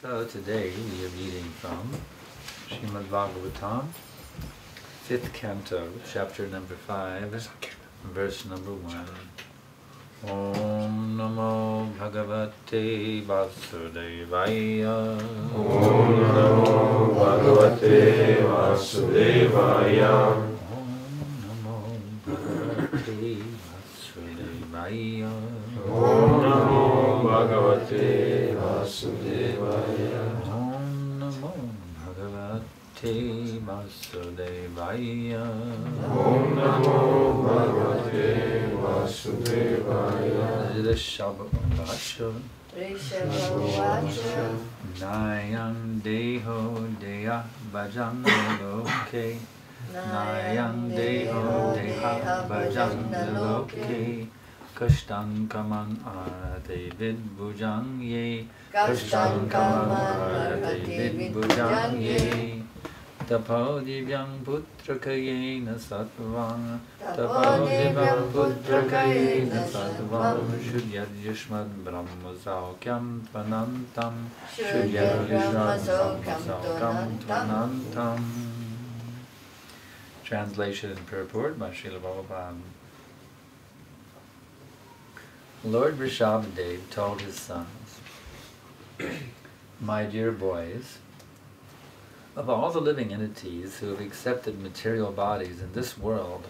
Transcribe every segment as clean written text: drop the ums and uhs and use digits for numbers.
So today we are reading from Śrīmad Bhāgavatam, 5th canto, chapter number 5, verse number 1. Om Namo Bhagavate Vasudevaya. Om Namo Bhagavate Vasudevaya. Om Namo Bhagavate Vasudevaya. Om Namo Bhagavate Vasudevaya. Om Namo Bhagavate Vasudevaya. Om Namo Bhagavate Vasudevaya. Rishabhavacha Nayam Deho Deya Bhajan Loke. Nayam Deho Deha Bhajan Loke. Kashtan Kaman Arate Vidbhujan Ye. Kashtan Kaman Arate Vidbhujan Ye. Tapo Divyam Putrakayena Sattvam. Tapo Divyam Putrakayena Sattvam. Shudyat Yushmad Brahma Saukyam Tvanantam. Shudyat Yushmad Brahma Saukyam Tvanantam. Translation and purport by Srila Bhāgavatam. Lord Vrishabhadev told his sons, "My dear boys, of all the living entities who have accepted material bodies in this world,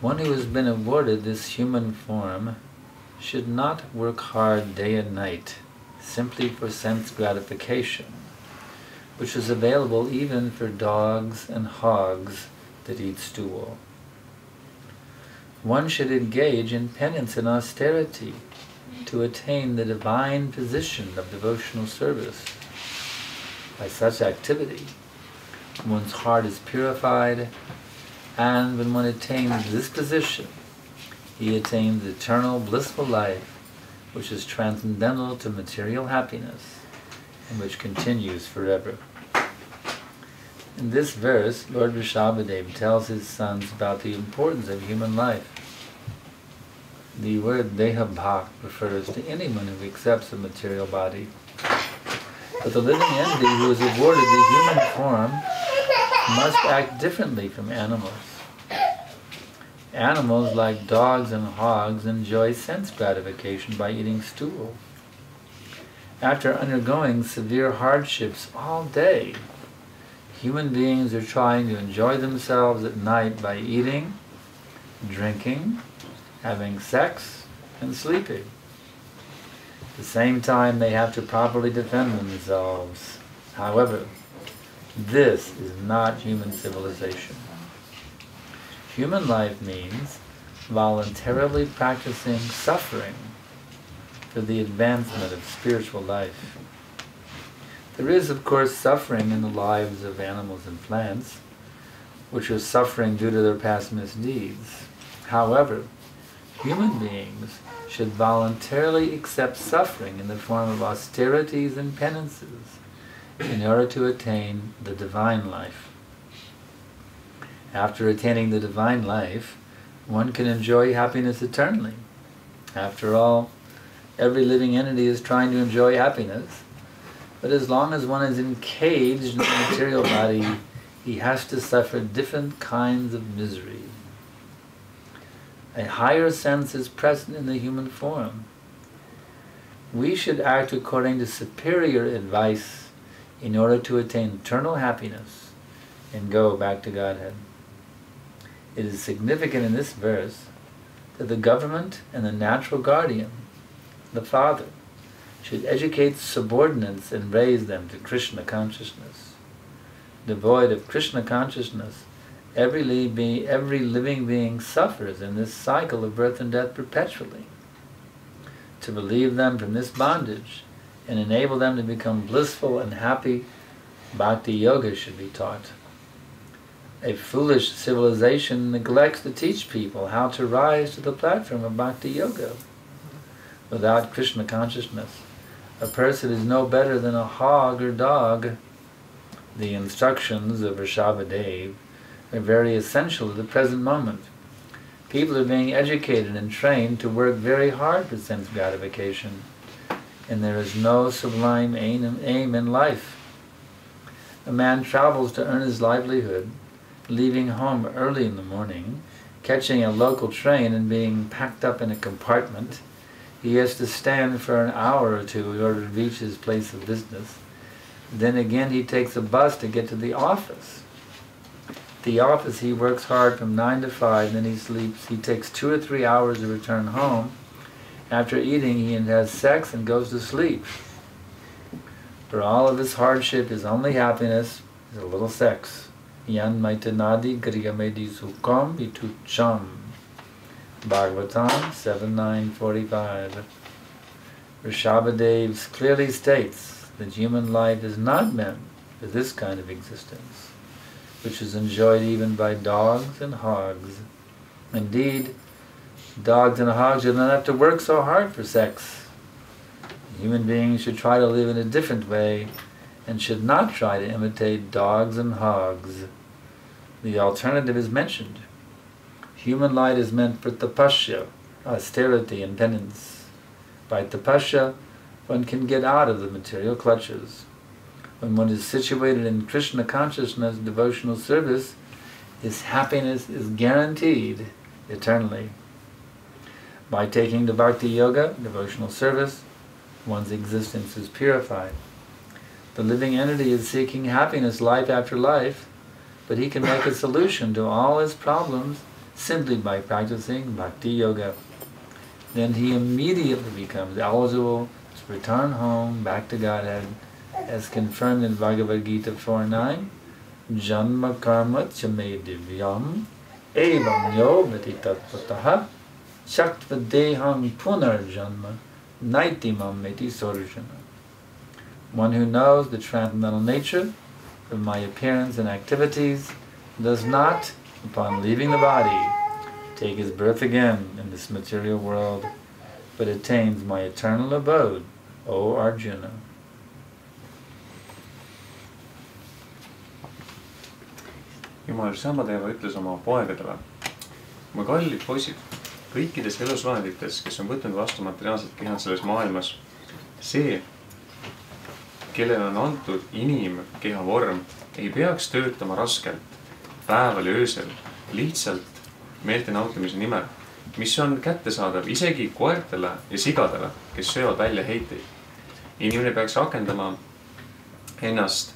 one who has been awarded this human form should not work hard day and night simply for sense gratification, which is available even for dogs and hogs that eat stool. One should engage in penance and austerity to attain the divine position of devotional service. By such activity, one's heart is purified, and when one attains this position, he attains eternal blissful life, which is transcendental to material happiness, and which continues forever." In this verse, Lord Vrishabhadev tells his sons about the importance of human life. The word Dehabhak refers to anyone who accepts a material body. But the living entity who is awarded the human form must act differently from animals. Animals, like dogs and hogs, enjoy sense gratification by eating stool. After undergoing severe hardships all day, human beings are trying to enjoy themselves at night by eating, drinking, having sex, and sleeping. At the same time, they have to properly defend themselves. However, this is not human civilization. Human life means voluntarily practicing suffering for the advancement of spiritual life. There is, of course, suffering in the lives of animals and plants, which are suffering due to their past misdeeds. However, human beings should voluntarily accept suffering in the form of austerities and penances in order to attain the divine life. After attaining the divine life, one can enjoy happiness eternally. After all, every living entity is trying to enjoy happiness. But as long as one is encaged in the material body, he has to suffer different kinds of misery. A higher sense is present in the human form. We should act according to superior advice in order to attain eternal happiness and go back to Godhead. It is significant in this verse that the government and the natural guardian, the father, should educate subordinates and raise them to Krishna consciousness. Devoid of Krishna consciousness, every living being suffers in this cycle of birth and death perpetually. To relieve them from this bondage and enable them to become blissful and happy, bhakti yoga should be taught. A foolish civilization neglects to teach people how to rise to the platform of bhakti yoga. Without Krishna consciousness, a person is no better than a hog or dog. The instructions of Vrishabhadev are very essential to the present moment. People are being educated and trained to work very hard for sense gratification. and there is no sublime aim in life. A man travels to earn his livelihood, leaving home early in the morning, catching a local train and being packed up in a compartment. He has to stand for an hour or two in order to reach his place of business. Then again he takes a bus to get to the office. At the office he works hard from 9 to 5, then he sleeps. He takes 2 or 3 hours to return home. After eating he has sex and goes to sleep. For all of his hardship, his only happiness is a little sex. Yan maitanadi griyamedi sukam itu cham. Bhāgavatam 7.9.45. Rishabhadev clearly states that human life is not meant for this kind of existence, which is enjoyed even by dogs and hogs. Indeed, dogs and hogs do not have to work so hard for sex. Human beings should try to live in a different way and should not try to imitate dogs and hogs. The alternative is mentioned. Human life is meant for tapasya, austerity and penance. By tapasya, one can get out of the material clutches. When one is situated in Krishna consciousness, devotional service, his happiness is guaranteed eternally. By taking to bhakti yoga, devotional service, one's existence is purified. The living entity is seeking happiness life after life, but he can make a solution to all his problems simply by practicing bhakti yoga. Then he immediately becomes eligible to return home back to Godhead, as confirmed in Bhagavad Gita 4.9, Janma karma chame divyam evam yo vatitatpataha shaktva deham punar janma naitimam meti sorjana. One who knows the transcendental nature of my appearance and activities does not, upon leaving the body, take his birth again in this material world, but attains my eternal abode, O Arjuna. Jumal Śrīmadeva ütles oma poegadele: mu kallid poisid, kõikides elusvahendites, kes on võtnud vastu materiaalsed kehad selles maailmas, see, kellele on antud inimkeha vorm, ei peaks töötama raskelt, päeval ja öösel, lihtsalt meelte nautimise nimel, mis on kättesaadav isegi koertele ja sigadele, kes söövad välja heiteid. Inimene peaks rakendama ennast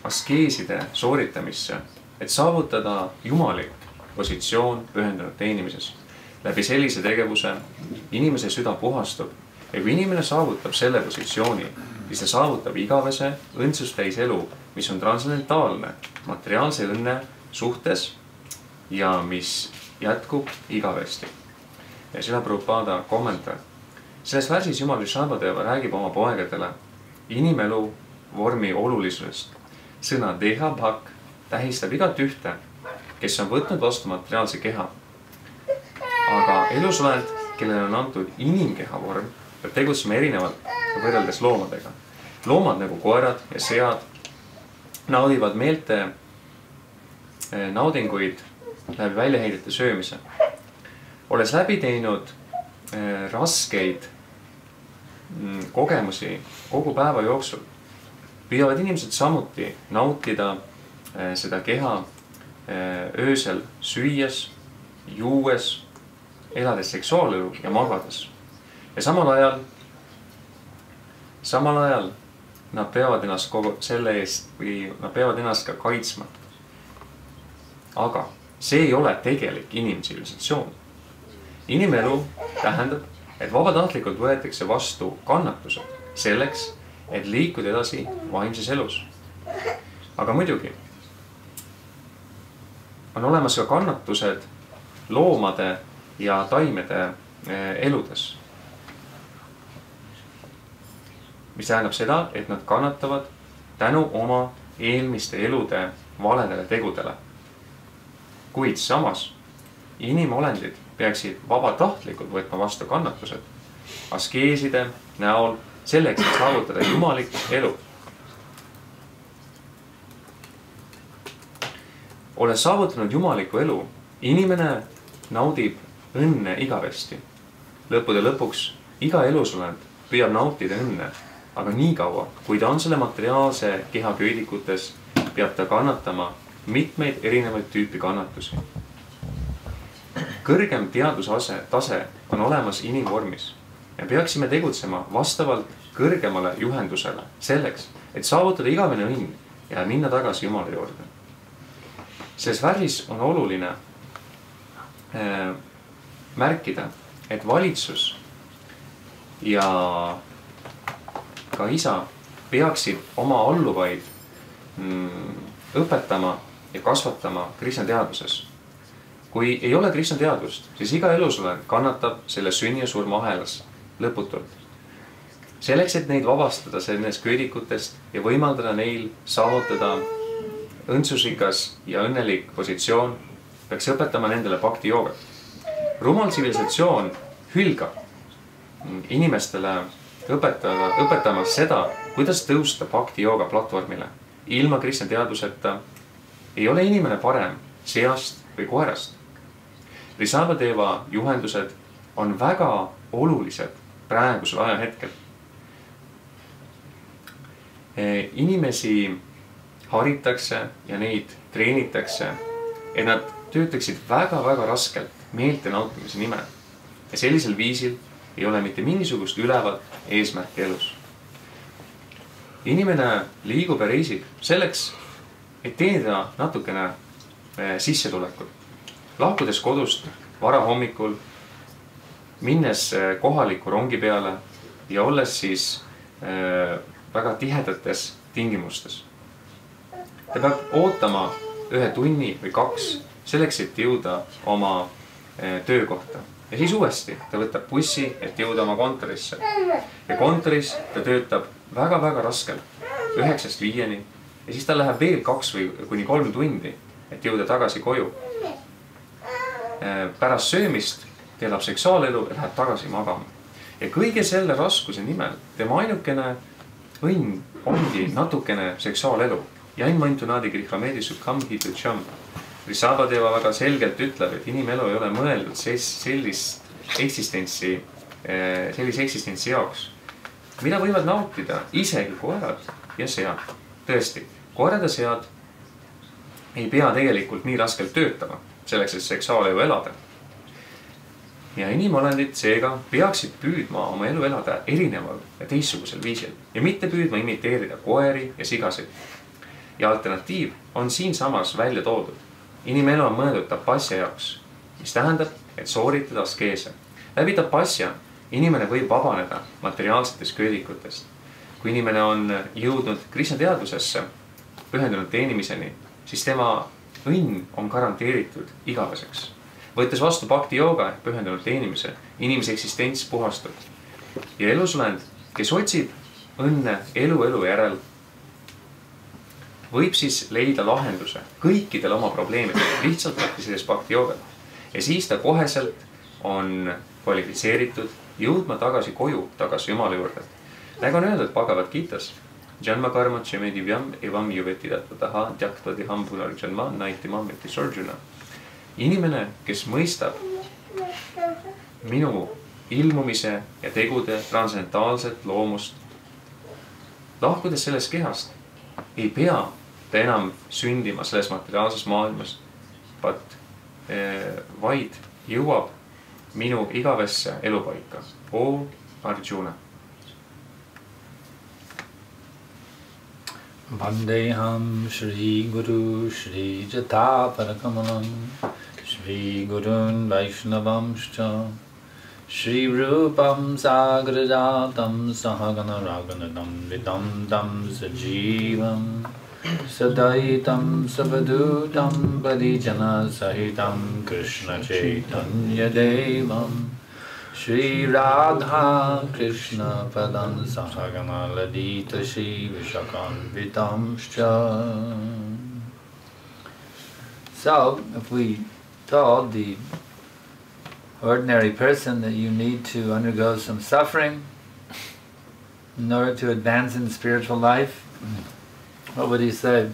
askeeside sooritamisse, et saavutada jumalik positsioon pühendunud teenimises. Läbi sellise tegevuse inimese süda puhastub ja kui inimene saavutab selle positsiooni, siis ta saavutab igavese õndsustäis elu, mis on transcendentaalne materiaalse õnne suhtes ja mis jätkub igavesti. Ja Srila Prabhupada kommentaar. Selles värsis Jumal Rishabhadeva räägib oma poegadele inimelu vormi olulisusest. Sõna deha bhak tähistab igat ühte, kes on võtnud vastu materiaalse keha. Aga elusvahend, kellele on antud inimkeha vorm, peab tegutsema erinevalt võrreldes loomadega. Loomad nagu koerad ja sead naudivad meelte naudinguid läbi väljaheidete söömise. Olles läbi teinud raskeid kogemusi kogu päeva jooksul, püüavad inimesed samuti nautida seda keha öösel süües, juues, elades seksuaalelu ja magades. Ja samal ajal nad peavad ennast selle eest või nad peavad ennast ka kaitsma. Aga see ei ole tegelik inimtsivilisatsioon. Inimelu tähendab, et vabatahtlikult võetakse vastu kannatused selleks, et liikuda edasi vaimses elus. Aga muidugi on olemas ka kannatused loomade ja taimede eludes. Mis tähendab seda, et nad kannatavad tänu oma eelmiste elude valedele tegudele. Kuid samas inimolendid peaksid vabatahtlikult võtma vastu kannatused askeeside näol selleks, et saavutada jumalik elu. Olles saavutanud jumaliku elu, inimene naudib õnne igavesti. Lõppude lõpuks iga elusolend püüab nautida õnne, aga nii kaua, kui ta on selle materiaalse keha köidikutes, peab ta kannatama mitmeid erinevaid tüüpi kannatusi. Kõrgem teadusatase on olemas inimvormis ja peaksime tegutsema vastavalt kõrgemale juhendusele selleks, et saavutada igavene õnn ja minna tagasi Jumala juurde. Selles värvis on oluline märkida, et valitsus ja ka isa peaksid oma alluvaid õpetama ja kasvatama Krishna teadvuses. Kui ei ole Krishna teadvust, siis iga elusolend kannatab selle sünni ja surma ahelas lõputult. Selleks, et neid vabastada sellest köidikutest ja võimaldada neil saavutada õndsusrikas ja õnnelik positsioon, peaks õpetama nendele bhakti joogat. Rumal tsivilisatsioon hülgab inimestele õpetamas seda, kuidas tõusta bhakti jooga platvormile. Ilma Krishna teadvuseta ei ole inimene parem seast või koerast. Risabadeva juhendused on väga olulised praegusel ajahetkel. Inimesi haritakse ja neid treenitakse, et nad töötaksid väga-väga raskelt meelte nautimise nimel. Ja sellisel viisil ei ole mitte mingisugust ülevat eesmärki elus. Inimene liigub ja reisib selleks, et teenida natukene sissetulekut. Lahkudes kodust vara hommikul, minnes kohaliku rongi peale ja olles siis väga tihedates tingimustes. Ta peab ootama 1 tunni või 2 selleks, et jõuda oma töökohta. Ja siis uuesti ta võtab bussi, et jõuda oma kontorisse. Ja kontoris ta töötab väga-väga raskelt 9-st 5-ni ja siis ta läheb veel 2 kuni 3 tundi, et jõuda tagasi koju. Pärast söömist ta elab seksuaalelu ja läheb tagasi magama. Ja kõige selle raskuse nimel tema ainukene õnn ongi natukene seksuaalelu. Jain mantunadi grihramedi sukham hitucham. Risabadeva väga selgelt ütleb, et inimelu ei ole mõeldud sellise eksistentsi jaoks, mida võivad nautida isegi koerad ja sead. Tõesti, koerad ja sead ei pea tegelikult nii raskelt töötama selleks, et seksuaalelu elada. Ja inimolendid seega peaksid püüdma oma elu elada erineval ja teistsugusel viisil ja mitte püüdma imiteerida koeri ja sigasid. Ja alternatiiv on siin samas välja toodud. Inimelu on mõeldud tapasja jaoks, mis tähendab, et sooritada askeese. Läbi tapasja inimene võib vabaneda materiaalsetest köödikutest. Kui inimene on jõudnud Krishna teadvusesse pühendunud teenimiseni, siis tema õnn on garanteeritud igaveseks. Võttes vastu bhakti jooga pühendunud teenimise, inimese eksistents puhastub. Ja elusolend, kes otsib õnne elu järel, võib siis leida lahenduse kõikidele oma probleemidele, lihtsalt praktiseerides bhakti joogat. Ja siis ta koheselt on kvalifitseeritud jõudma tagasi koju, tagasi Jumala juurde. Nagu on öeldud Bhagavatas, Janma karma cheme divyam evam juveti dattataha tyaktva diham punarjanma naitimam eti sorjuna. Inimene, kes mõistab minu ilmumise ja tegude transcendentaalset loomust, lahkudes sellest kehast, ei pea ta enam sündima selles materiaalses maailmas, vaid jõuab minu igavesse elupaika. O Arjuna. Vandeham Shri Guru Shri Jata Parakamalam Shri Gurun Vaishnavamscha Shri Rupam Sagrajatam Sahagana Raganadam Vidam Dam Sajivam Sadaitam Savadutam Padijana Sahitam Krishna Chaitanya Devam Shri Radha Krishna Padam Sahagana Ladita Shri Vishakan Vitamscha. So, if we told the ordinary person that you need to undergo some suffering in order to advance in spiritual life, what would he say?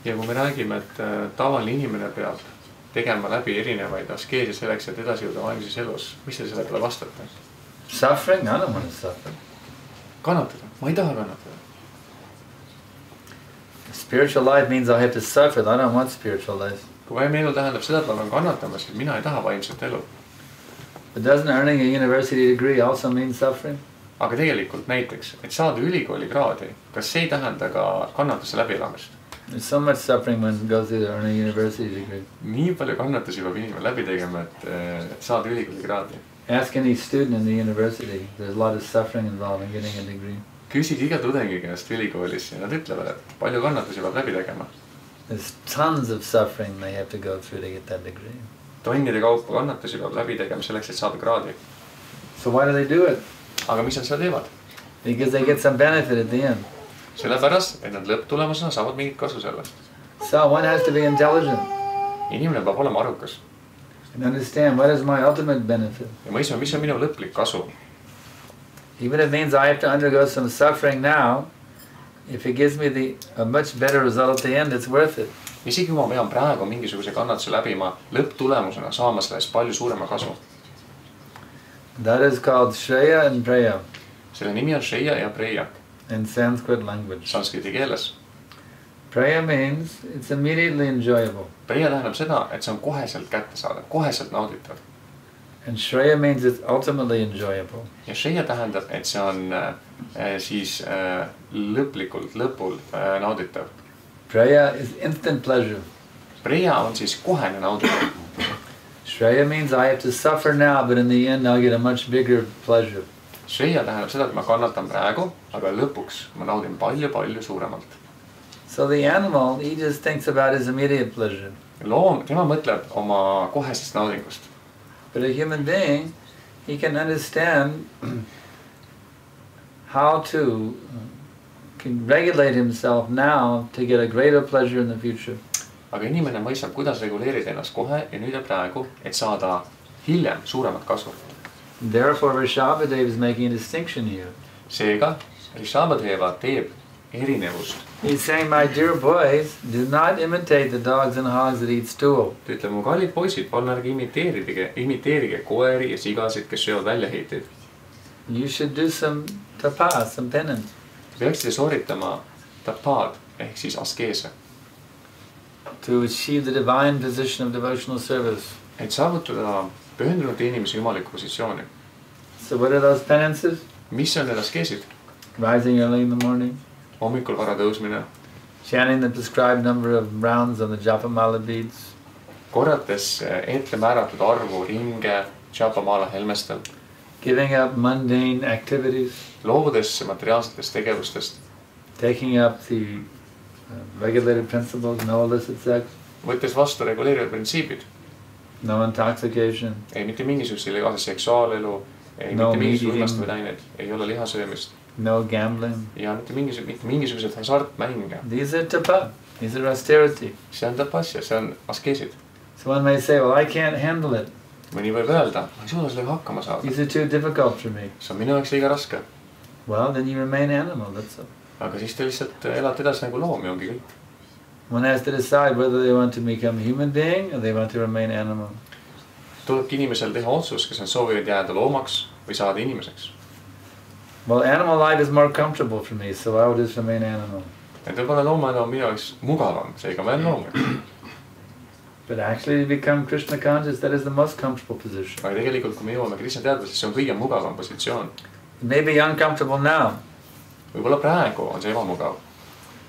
Ja kui me räägime, et tavaline inimene peab tegema läbi erinevaid askeesi selleks, et edasi jõuda vaimses elus, mis te selle peale vastate? Suffering? I don't want to suffer. Kannatada, ma ei taha kannatada. Spiritual life means I have to suffer. I don't want spiritual life. Kui vaimne elu tähendab seda, et ma pean kannatama, siis mina ei taha vaimset elu. But doesn't earning a university degree also mean suffering? Aga tegelikult näiteks, et saada ülikooli kraadi, kas see ei tähenda ka kannatuse läbielamist? There's so much suffering when it goes through to earn a university degree. Nii palju kannatusi peab inimene läbi tegema, et saada ülikooli kraadi. Ask any student in the university. There's a lot of suffering involved in getting a degree. Küsige iga tudengi käest ülikoolis ja nad ütlevad, et palju kannatusi peab läbi tegema. There's tons of suffering they have to go through to get that degree. Tonnide kaupa kannatusi peab läbi tegema selleks, et saada kraadi. So why do they do it? Aga mis nad seda teevad? Because they get some benefit at the end. Sellepärast, et nad lõpptulemusena saavad mingit kasu sellest. So one has to be intelligent Inimene peab olema arukas and understand what is my ultimate benefit. ja mõistma, mis on minu lõplik kasu. Even if it means I have to undergo some suffering now, if it gives me a much better result at the end, it's worth it. Isegi kui ma pean praegu mingisuguse kannatuse läbima, lõpptulemusena saama sellest palju suurema kasu. That is called Shreya and Preya Selle nimi on Shreya ja Preya in Sanskrit language. sanskriti keeles. Preya means it's immediately enjoyable. Preya tähendab seda, et see on koheselt kättesaadav, koheselt nauditav. And Shreya means it's ultimately enjoyable. Ja Shreya tähendab, et see on lõplikult lõpul nauditav. Preya is instant pleasure. Preya on siis kohene nauditav. Shreya means I have to suffer now, but in the end I'll get a much bigger pleasure. Shreya tähendab seda, et ma kannatan praegu, aga lõpuks ma naudin palju suuremalt. So the animal, he just thinks about his immediate pleasure. Loom, tema mõtleb oma kohesest naudingust. But a human being, he can understand how to can regulate himself now to get a greater pleasure in the future. Aga inimene mõistab, kuidas reguleerida ennast kohe ja nüüd ja praegu, et saada hiljem suuremat kasu. Therefore, Rishabhadeva is making a distinction here. Seega, Rishabhadeva teeb erinevust. He's saying, my dear boys, do not imitate the dogs and hogs that eat stool. Ta ütleb, mu kallid poisid, palun ärge imiteerige koeri ja sigasid, kes söövad väljaheiteid. You should do some tapas, some penance. Peaksite sooritama tapad ehk siis askeese. To achieve the divine position of devotional service. Et saavutada pühendunud inimese jumaliku positsiooni. So what are those penances? Mis on need askeesid? Rising early in the morning. Hommikul vara tõusmine. Chanting the prescribed number of rounds on the Japamala beads. Korrates ette määratud arvu ringe Japamala helmestel. Giving up mundane activities. Loobudes materiaalsetest tegevustest. Taking up the regulated principles, no illicit sex. Võttes vastu reguleerivad printsiibid. No intoxication. Ei mitte mingisugust illegaalset seksuaalelu, ei No mitte mingisugust eating. õõnestavaid aineid, ei ole lihasöömist No gambling. ja mitte mingisuguseid hasartmänge. These are tapa. These are austerity. See on tapasja, see on askeesid. So one may say, well, I can't handle it. Mõni võib öelda, ma ei suuda sellega hakkama saada. These are too difficult for me. See on minu jaoks liiga raske. Well, then you remain animal, that's all. Aga siis te lihtsalt elate edasi nagu loom ja ongi kõik. One has to decide whether they want to become a human being or they want to remain animal. Tulebki inimesel teha otsus, kas nad soovivad jääda loomaks või saada inimeseks. Well, animal life is more comfortable for me, so I will just remain animal. Et võib-olla loomana on minu jaoks mugavam, seega ma olen loom. But actually to become Krishna conscious, that is the most comfortable position. Aga tegelikult, kui me jõuame Krishna teadvusesse, see on kõige mugavam positsioon. It may be uncomfortable now. Võib-olla praegu on see ebamugav.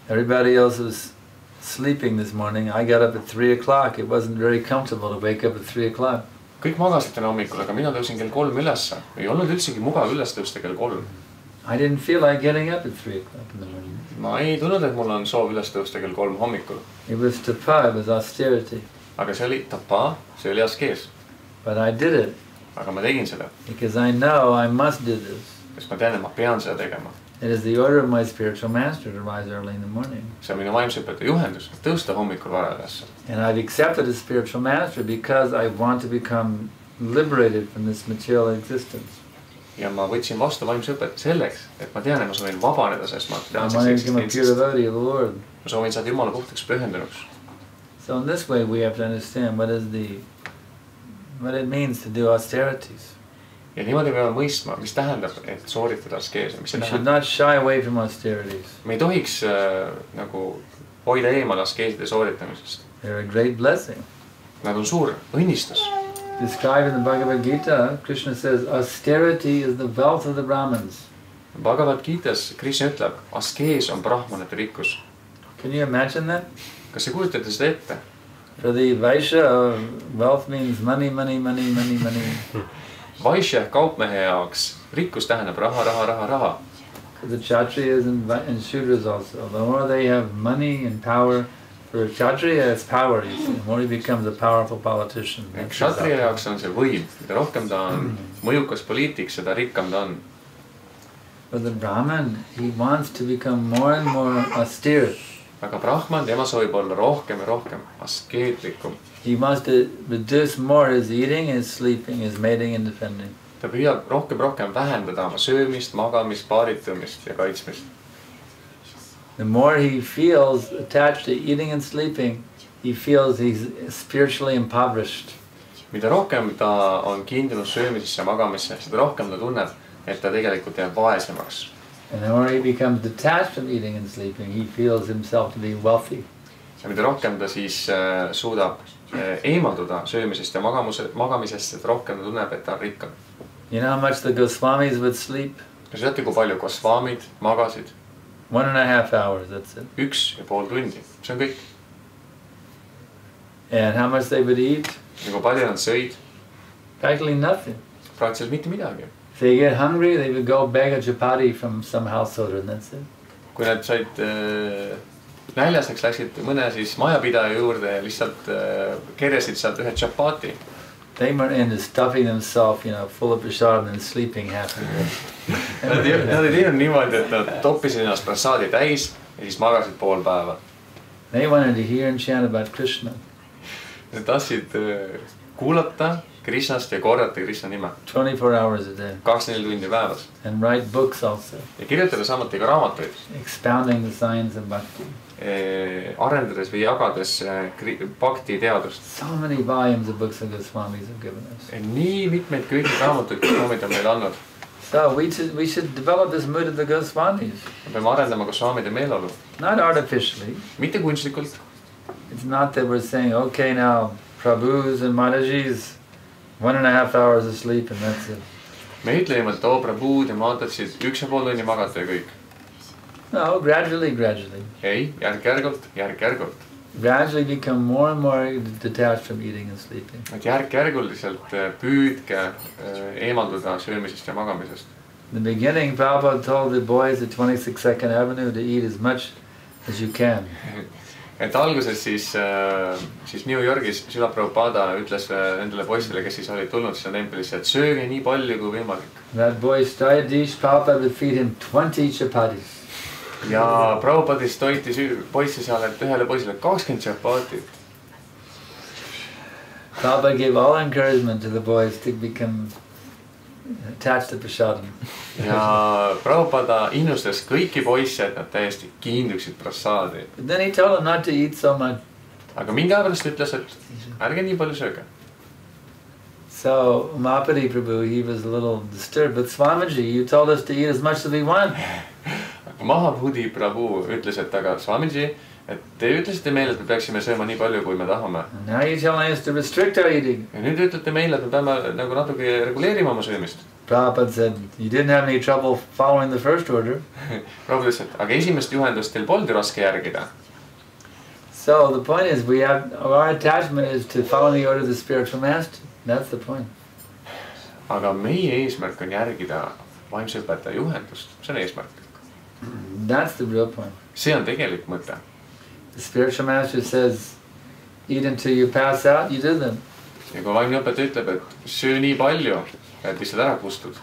Everybody else was sleeping this morning. I got up at 3 o'clock. It wasn't very comfortable to wake up at 3 o'clock. Kõik magasid täna hommikul, aga mina tõusin kell 3 ülesse. Ei olnud üldsegi mugav üles tõusta kell 3. I didn't feel like getting up at 3 o'clock in the morning. Ma ei tundnud, et mul on soov üles tõusta kell 3 hommikul. It was tapa, it was austerity. Aga see oli tapa, see oli askees. But I did it Aga ma tegin seda, because I know I must do this. sest ma tean, et ma pean seda tegema. It is the order of my spiritual master to rise early in the morning. See on minu vaimseõpetaja juhendus, tõusta hommikul vara üles. And I've accepted a spiritual master because I want to become liberated from this material existence. Ja ma võtsin vastu vaimseõpetaja selleks, et ma tean, et ma soovin vabaneda sellest I want to materiaalsest become a pure eksistentsist. devotee of the Lord. Ma soovin saada Jumala puhtaks pühendunuks. So in this way we have to understand what it means to do austerities. Ja niimoodi peame mõistma, mis tähendab, et sooritada askeese. We should not shy away from austerities. Me ei tohiks nagu hoida eemal askeeside sooritamisest. They're a great blessing. Nad on suur õnnistus. Described in the Bhagavad Gita, Krishna says, austerity is the wealth of the Brahmins. Bhagavad Gitas Krishna ütleb, askees on brahmanate rikkus. Can you imagine that? Kas see kujutate seda ette? For the Vaishya, wealth means money, money, money, money, money. Vaishya kaupmehe jaoks rikkus tähendab raha, raha, raha, raha. For the Kshatriyas and Shudras also, the more they have money and power, for a Kshatriya it's power, you see. The more he becomes a powerful politician. Kshatriya jaoks on see võim. Mida rohkem ta on mõjukas poliitik, seda rikkam ta on. For the Brahman, he wants to become more and more austere. Aga Brahman, tema soovib olla rohkem ja rohkem askeetlikum. He wants to reduce more his eating, his sleeping, his mating and defending. Ta püüab rohkem vähendada oma söömist, magamist, paaritumist ja kaitsmist. The more he feels attached to eating and sleeping, he feels he's spiritually impoverished. Mida rohkem ta on kiindunud söömisesse ja magamisse, seda rohkem ta tunneb, et ta tegelikult jääb vaesemaks. And the more he becomes detached from eating and sleeping, he feels himself to be wealthy. Ja mida rohkem ta siis suudab eemalduda söömisest ja magamisest, et rohkem ta tunneb, et ta on rikkam. You know how much the Goswamis would sleep? Ja teate, kui palju Goswamid magasid? 1.5 hours, that's it. 1,5 tundi. See on kõik. And how much they would eat? Ja kui palju nad sõid? Practically nothing. Praktiliselt mitte midagi. If they get hungry, they would go beg a chapati from some householder and that's it. Kui nad said näljaseks, läksid mõne siis majapidaja juurde ja lihtsalt kerjasid sealt ühe chapati. They were into stuffing themselves, you know, full of prasad and sleeping happy. Nad ei teinud niimoodi, et nad toppisid ennast prasaadi täis ja siis magasid pool päeva. They wanted to hear and chant about Krishna. Nad tahtsid kuulata Krishnast ja korrata Krishna nime. 24 hours a day. 24 tundi päevas. And write books also. Ja kirjutada samuti ka raamatuid. Expounding the science of bhakti. Arendades või jagades bhakti teadust. So many volumes of books of Goswamis have given us. Nii mitmeid kõiki raamatuid Goswamid on meile andnud. So we should develop this mood of the Goswamis. Me peame arendama Goswamide meeleolu. Not artificially. Mitte kunstlikult. It's not that we're saying, okay, now Prabhus and Matajis, 1.5 hours of sleep and that's it. Me ütleme, et Prabhud ja Matajid 1,5 tundi magata ja kõik. No, gradually. Ei, järk-järgult. Gradually become more and more detached from eating and sleeping. Et järk-järguliselt püüdke eemalduda söömisest ja magamisest. In the beginning, Prabhupada told the boys at 26th Avenue to eat as much as you can. Et alguses siis New Yorgis Srila Prabhupada ütles nendele poistele, kes siis olid tulnud sinna templisse, et sööge nii palju kui võimalik. That boy Stayadish, Prabhupada would feed him 20 chapatis. Ja Prabhupadist toitis poissi seal, et ühele poisile 20 chapatit. Prabhupada gave all encouragement to the boys to become attached to prasadam. Ja Prabhupada innustas kõiki poisse, et nad täiesti kiinduksid prasaadi. But then he told them not to eat so much. Aga mingi aja pärast ütles, et ärge nii palju sööge. So Mahapati Prabhu, he was a little disturbed. But Swamiji, you told us to eat as much as we want. Mahapati Prabhu ütles, et aga Swamiji, et te ütlesite meile, et me peaksime sööma nii palju, kui me tahame. Now you're telling us to restrict our eating. Ja nüüd ütlete meile, et me peame nagu natuke reguleerima oma söömist. Prabhupada said, you didn't have any trouble following the first order. Prabhupada ütles, et aga esimest juhendust teil polnud ju raske järgida. So the point is, our attachment is to follow the order of the spiritual master. That's the point. Aga meie eesmärk on järgida vaimse õpetaja juhendust. See on eesmärk. That's the real point. See on tegelik mõte. The spiritual master says, eat until you pass out, you do them. Ja kui vaimne õpetaja ütleb, et söö nii palju, et lihtsalt ära kustud.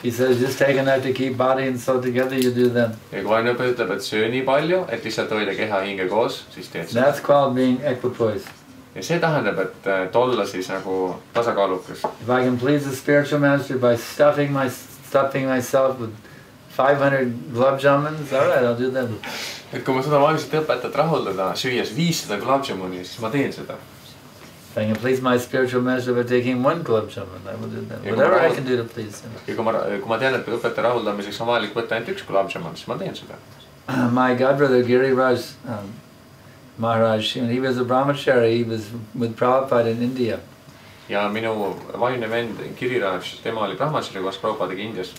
He says, just take enough to keep body and soul together, you do them. Ja kui vaimne õpetaja ütleb, et söö nii palju, et lihtsalt hoida keha hinge koos, siis teed seda. That's called being equipoised. Ja see tähendab, et olla siis nagu tasakaalukas. If I can please the spiritual master by stuffing myself with 500 gulab jamans, all right, I'll do them. Et kui ma seda vaimset õpetajat rahuldada, süües 500 gulab jamuni, siis ma teen seda. If I can please my spiritual master by taking one gulab jamun, I will do that. Whatever I can do to please him. Ja kui ma tean, et õpetaja rahuldamiseks on vajalik võtta ainult üks gulab jamun, siis ma teen seda. My godbrother Giriraj Maharaj, when he was a brahmachari, he was with Prabhupada in India. Ja minu vaimne vend Giriraj, tema oli brahmachari koos Prabhupadaga Indias.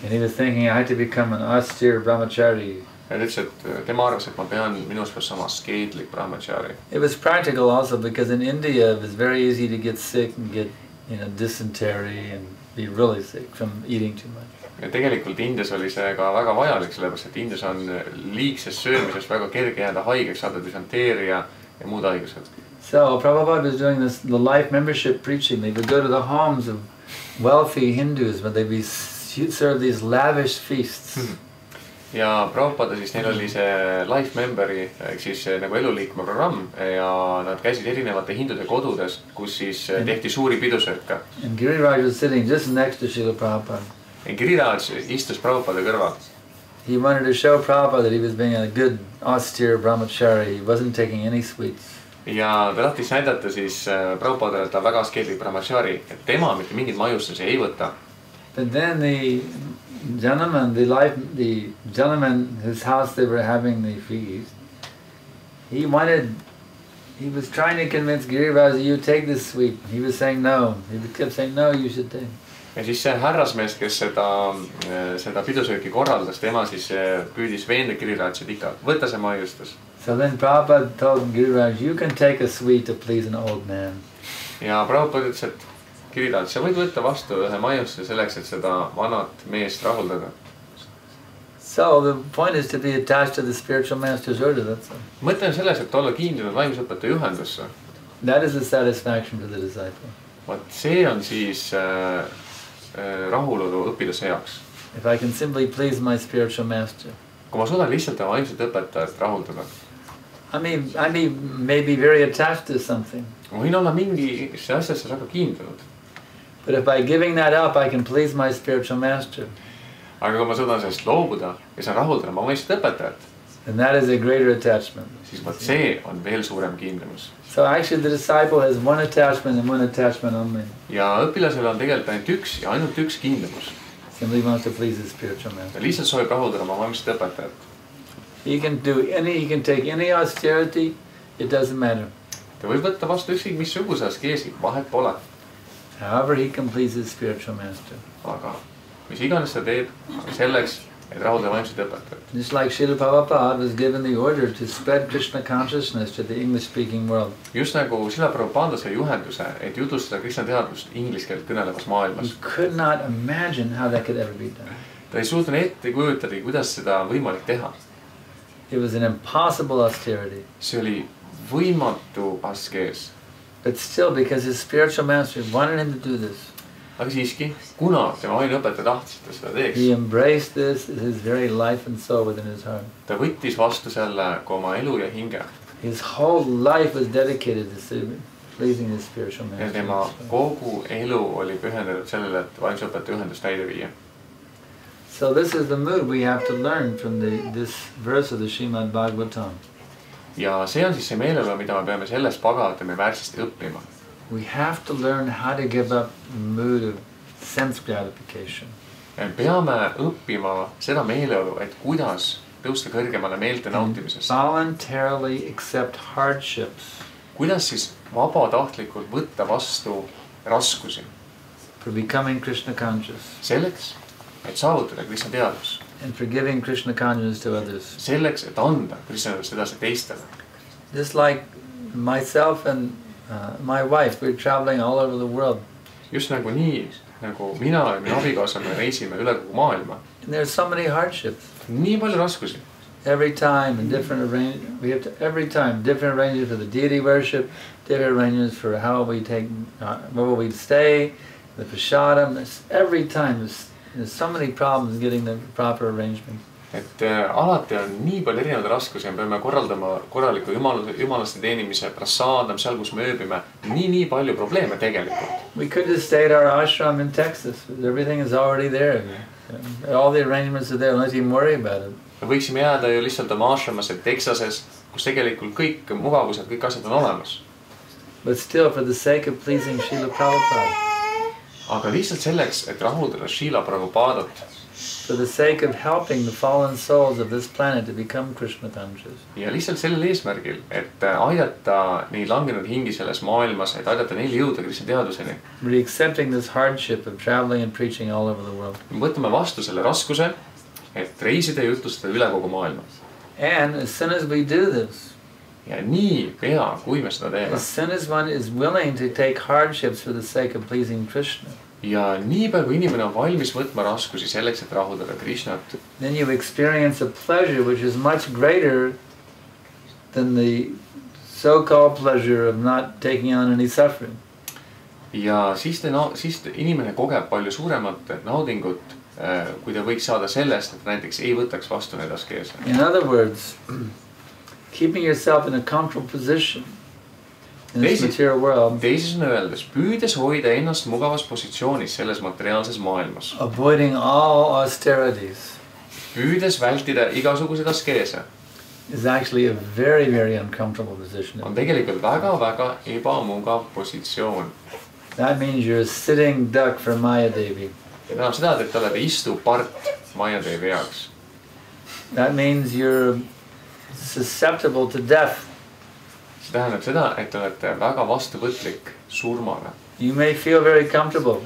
And he was thinking I had to become an austere brahmachari. Ja ta ütles, et tema arvas, et ma pean minust peab sama askeetlik brahmachari. It was practical also because in India it was very easy to get sick and get, dysentery and be really sick from eating too much. Ja tegelikult Indias oli see ka väga vajalik, sellepärast et Indias on liigsest söömisest väga kerge jääda haigeks, saada dysenteeria ja muud haigused. So Prabhupada was doing the life membership preaching. They would go to the homes of wealthy Hindus when they would serve these lavish feasts. Ja Prabhupada siis, neil oli see life memberi, ehk siis nagu eluliikme programm ja nad käisid erinevate hindude kodudes, kus siis tehti suuri pidusööke. And Giriraj was sitting just next to Srila Prabhupada. Ja Giriraj istus Prabhupada kõrval. He wanted to show Prabhupada that he was being a good austere brahmachari. He wasn't taking any sweets. Ja ta tahtis näidata siis Prabhupada, et ta väga askeetlik brahmachari, et tema mitte mingit majustusi ei võta. But then the gentleman whose house they were having the feast, he was trying to convince Giriraj, you take this sweet. He was saying no. He kept saying no, you should take. Ja siis see härrasmees, kes seda pidusööki korraldas, tema siis püüdis veenda Girirajat ikka, võtta see maiustus. So then Prabhupada told Giriraj, you can take a sweet to please an old man. Ja Prabhupada ütles, et Giriraj, sa võid võtta vastu ühe maiustuse selleks, et seda vanat meest rahuldada. So the point is to be attached to the spiritual master's order, that's all. Mõte on selles, et olla kiindunud vaimsusõpetaja juhendusse. That is the satisfaction to the disciple. Vaat see on siis rahulolu õpilase jaoks. If I can simply please my spiritual master. Kui ma suudan lihtsalt vaimset õpetajat rahuldada. I may be very attached to something. Ma võin olla mingi asjasse väga kiindunud. But if by giving that up I can please my spiritual master. Aga kui ma suudan sellest loobuda ja saan rahuldada ma vaimset õpetajat. And that is a greater attachment. Siis vaat see on veel suurem kiindumus. So actually the disciple has one attachment and one attachment only. Ja õpilasel on tegelikult ainult üks ja ainult üks kiindumus. Simply wants to please his spiritual master. Ja lihtsalt soovib rahuldada oma vaimset õpetajat. He can take any austerity, it doesn't matter. Ta võib võtta vastu ükskõik missuguse askeesi, vahet pole. However he can please his spiritual master. Aga mis iganes ta teeb selleks, et rahuldada vaimset õpetajat. Just like Srila Prabhupada was given the order to spread Krishna consciousness to the English-speaking world. Just nagu Srila Prabhupada sai juhenduse, et jutustada Krishna teadvust inglise keelt kõnelevas maailmas. He could not imagine how that could ever be done. Ta ei suutnud ette kujutada, kuidas seda on võimalik teha. It was an impossible austerity. See oli võimatu askees. But still, because his spiritual master wanted him to do this. Aga siiski, kuna tema vaimne õpetaja tahtis, et ta seda teeks. He embraced this as his very life and soul within his heart. Ta võttis vastu selle kui oma elu ja hinge. His whole life was dedicated to pleasing his spiritual master. Ja tema kogu elu oli pühendatud sellele, et vaimse õpetaja ühendust täide viia. So this is the mood we have to learn from this verse of the Śrīmad Bhāgavatam. Ja see on siis see meeleolu, mida me peame sellest Bhāgavatami värsist õppima. We have to learn how to give up the mood of sense gratification. Peame õppima seda meeleolu, et kuidas tõusta kõrgemale meelte nautimisest. Voluntarily accept hardships. Kuidas siis vabatahtlikult võtta vastu raskusi. For becoming Krishna conscious. Selleks, et saavutada Krishna teadvus. And for giving Krishna consciousness to others. Selleks, et anda Krishna teadvust edasi teistele. Just like myself and my wife, we're traveling all over the world. Just nagu nii, nagu mina ja minu abikaasa me reisime üle kogu maailma. And there's so many hardships. Nii palju raskusi. Every time and different arrangements. We have to different arrangements for the deity worship, different arrangements for how we take, where we stay, the prasadam. Every time there's so many problems getting the proper arrangement. Et alati on nii palju erinevaid raskusi ja peame korraldama korraliku jumalaste teenimise, prasadam, seal kus me ööbime, nii palju probleeme tegelikult. We could just stay at our ashram in Texas. Everything is already there. All the arrangements are there. Don't even worry about it. Me võiksime jääda ju lihtsalt oma ashramasse Texases, kus tegelikult kõik mugavused, kõik asjad on olemas. but still for the sake of pleasing Srila Prabhupada, aga lihtsalt selleks, et rahuldada Srila Prabhupadat, for the sake of helping the fallen souls of this planet to become Krishna conscious. ja lihtsalt sellel eesmärgil, et aidata neid langenud hingi selles maailmas, et aidata neil jõuda Krishna teaduseni. We're accepting this hardship of traveling and preaching all over the world. Me võtame vastu selle raskuse, et reisida ja jutlustada üle kogu maailma. And as soon as we do this, ja nii pea, kui me seda teeme, as soon as one is willing to take hardships for the sake of pleasing Krishna, ja niipea kui inimene on valmis võtma raskusi selleks, et rahuldada Krishnat, then you experience a pleasure which is much greater than the so-called pleasure of not taking on any suffering. ja siis inimene kogeb palju suuremat naudingut, kui ta võiks saada sellest, et näiteks ei võtaks vastu neid askeese. In other words, keeping yourself in a comfortable position in this material world, Teisisõnu öeldes, püüdes hoida ennast mugavas positsioonis selles materiaalses maailmas, avoiding all austerities, püüdes vältida igasuguseid askeese, is actually a very, very uncomfortable position. on tegelikult väga-väga ebamugav positsioon. That means you're a sitting duck for Maya Devi. Ja tähendab seda, et te olete istuv part Majadevi jaoks. That means you're susceptible to death. See tähendab seda, et te olete väga vastuvõtlik surmale. You may feel very comfortable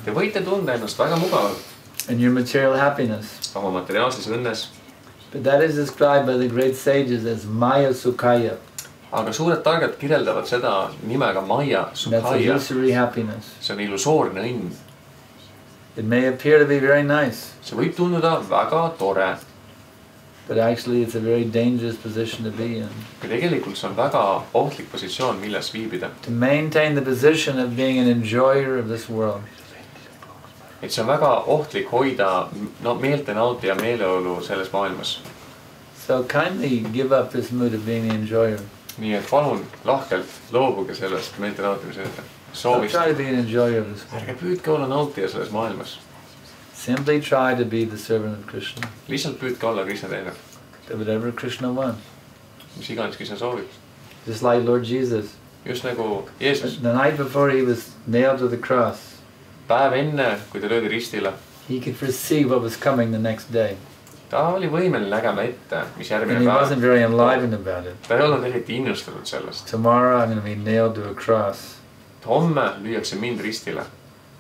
Te võite tunda ennast väga mugavalt in your material happiness, oma materiaalses õnnes, but that is described by the great sages as Maya Sukhaya. aga suured targad kirjeldavad seda nimega Maya That's a Sukhaya. illusory happiness. See on illusoorne õnn. It may appear to be very nice, See võib tunduda väga tore, but actually it's a very dangerous position to be in. aga tegelikult see on väga ohtlik positsioon, milles viibida. To maintain the position of being an enjoyer of this world. Et see on väga ohtlik hoida meelte nautija meeleolu selles maailmas. So kindly give up this mood of being the enjoyer. Nii et palun lahkelt loobuge sellest meelte nautimise Don't soovist. try to be an enjoyer of this world. Ärge püüdke olla nautija selles maailmas. Simply try to be the servant of Krishna. Lihtsalt püüdke olla Krishna teener. Do whatever Krishna wants. Mis iganes Krishna soovib. Just like Lord Jesus. Just nagu Jeesus. The night before he was nailed to the cross, Päev enne, kui ta löödi ristile, he could foresee what was coming the next day. ta oli võimeline nägema ette, mis järgmine And he wasn't päev. very enlivened about it. Ta ei olnud eriti innustatud sellest. Tomorrow I'm going to be nailed to a cross. Homme lüüakse mind ristile.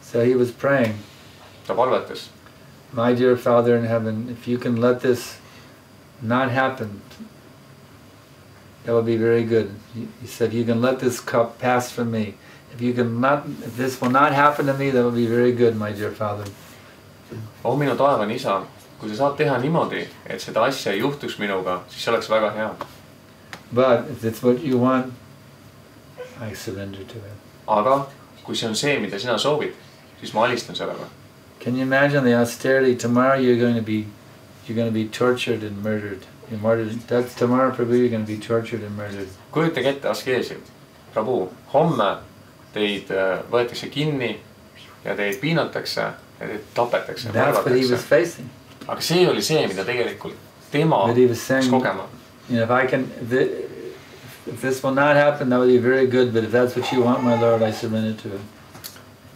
So he was praying, Ta palvetas. my dear Father in heaven, if you can let this not happen, that would be very good. He said, you can let this cup pass from me. If this will not happen to me, that will be very good, my dear Father. O minu taevane isa, kui sa saad teha niimoodi, et seda asja ei juhtuks minuga, siis see oleks väga hea. But if it's what you want, I surrender to it. Aga kui see on see, mida sina soovid, siis ma alistan sellega. Can you imagine the austerity? Tomorrow you're going to be tortured and murdered. You're martyred. That's tomorrow, Prabhu, you're going to be tortured and murdered. Kujutage ette askeesi. Prabhu, homme teid võetakse kinni ja teid piinatakse ja teid tapetakse. That's what he was facing. Aga see oli see, mida tegelikult tema But he was saying, kogema. you know, if this will not happen, that would be very good. But if that's what you want, my Lord, I surrender to it.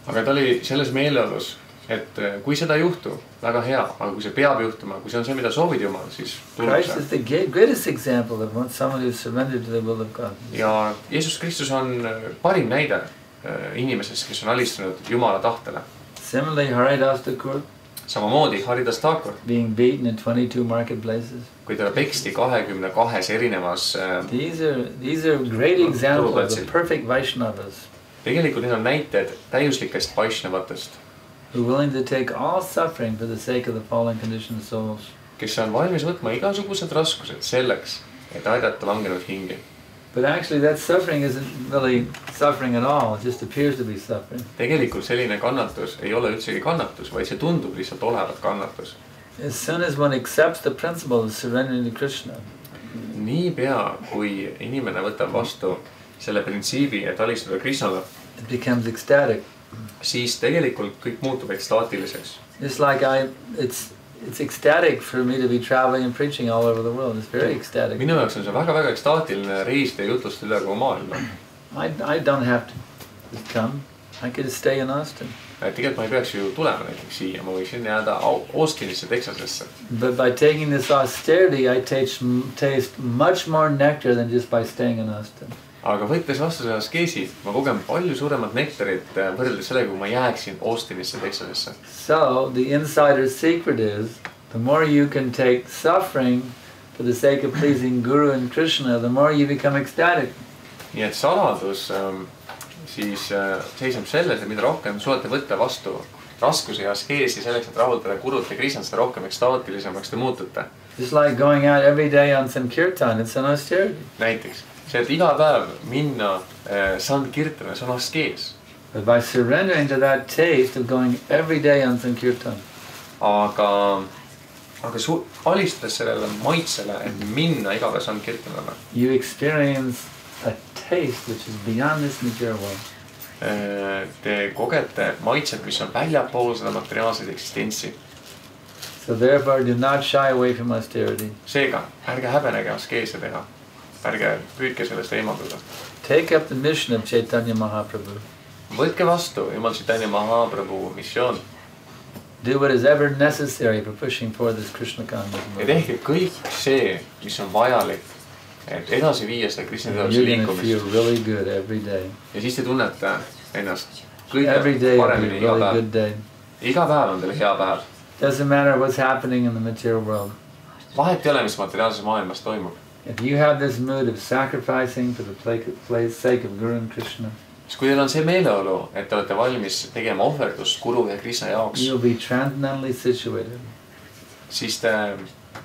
Aga ta oli selles meeleolus, et kui seda ei juhtu, väga hea, aga kui see peab juhtuma, kui see on see, mida soovid Jumal, siis tulnud Christ is the greatest example of someone who's surrendered to the will of God. Ja Jeesus Kristus on parim näide inimesest, kes on alistunud Jumala tahtele. Similarly, Haridas Thakur, Samamoodi Haridas Thakur, being beaten in 22 marketplaces. kui teda peksti 22 erinevas These are great examples of perfect Vaishnavas tegelikult need on näited täiuslikest Vaishnavatest, who are willing to take all suffering for the sake of the fallen conditioned souls. kes on valmis võtma igasugused raskused selleks, et aidata langenud hingi. But actually that suffering isn't really suffering at all, it just appears to be suffering. Tegelikult selline kannatus ei ole üldsegi kannatus, vaid see tundub lihtsalt olevat kannatus. As soon as one accepts the principle of surrendering to Krishna, Niipea, kui inimene võtab vastu selle printsiibi, et alistuda Krishnale, it becomes ecstatic. siis tegelikult kõik muutub ekstaatiliseks. Just like it's ecstatic for me to be traveling and preaching all over the world. It's very ecstatic. Minu jaoks on see väga-väga ekstaatiline reisida ja jutlustada üle kogu maailma. I don't have to just come. I could stay in Austin. Tegelikult ma ei peaks ju tulema näiteks siia, ma võiksin jääda Austinisse, Texasesse. But by taking this austerity, I taste much more nectar than just by staying in Austin. Aga võttes vastu selle askeesi, ma kogen palju suuremat nektarit võrreldes sellega, kui ma jääksin Austinisse, Texasesse. So the insider's secret is, the more you can take suffering for the sake of pleasing Guru and Krishna, the more you become ecstatic. Nii et saladus siis seisab selles, et mida rohkem suudate võtta vastu raskuse ja askeesi selleks, et rahuldada Gurut ja Krishnat, seda rohkem ekstaatilisemaks te muutute. Just like going out every day on Sankirtan, it's an austerity. Näiteks, see, et iga päev minna Sankirtana, see on askees. But by surrendering to that taste of going every day on Sankirtan, aga alistades sellele maitsele, et minna iga päev Sankirtanale, you experience a taste which is beyond this material world. Te kogete maitset, mis on väljapool seda materiaalset eksistentsi. So therefore do not shy away from austerity. Seega, ärge häbenege askeese teha. Ärge püüdke sellest eemalduda. Take up the mission of Chaitanya Mahaprabhu. Võtke vastu Jumal Chaitanya Mahaprabhu missioon. Do what is ever necessary for pushing forward this Krishna consciousness. Ja tehke kõik see, mis on vajalik, et edasi viia seda Krishna teaduse You're going to feel really good every day. Ja siis te tunnete ennast kõige Every day will be paremini a iga really päev. good day. Iga päev on teile hea päev. Doesn't matter what's happening in the material world. Vahet ei ole, mis materiaalses maailmas toimub. If you have this mood of sacrificing for the sake of Guru and Krishna, Siis kui teil on see meeleolu, et te olete valmis tegema ohverdust Guru ja Krishna jaoks, you'll be transcendently situated. siis te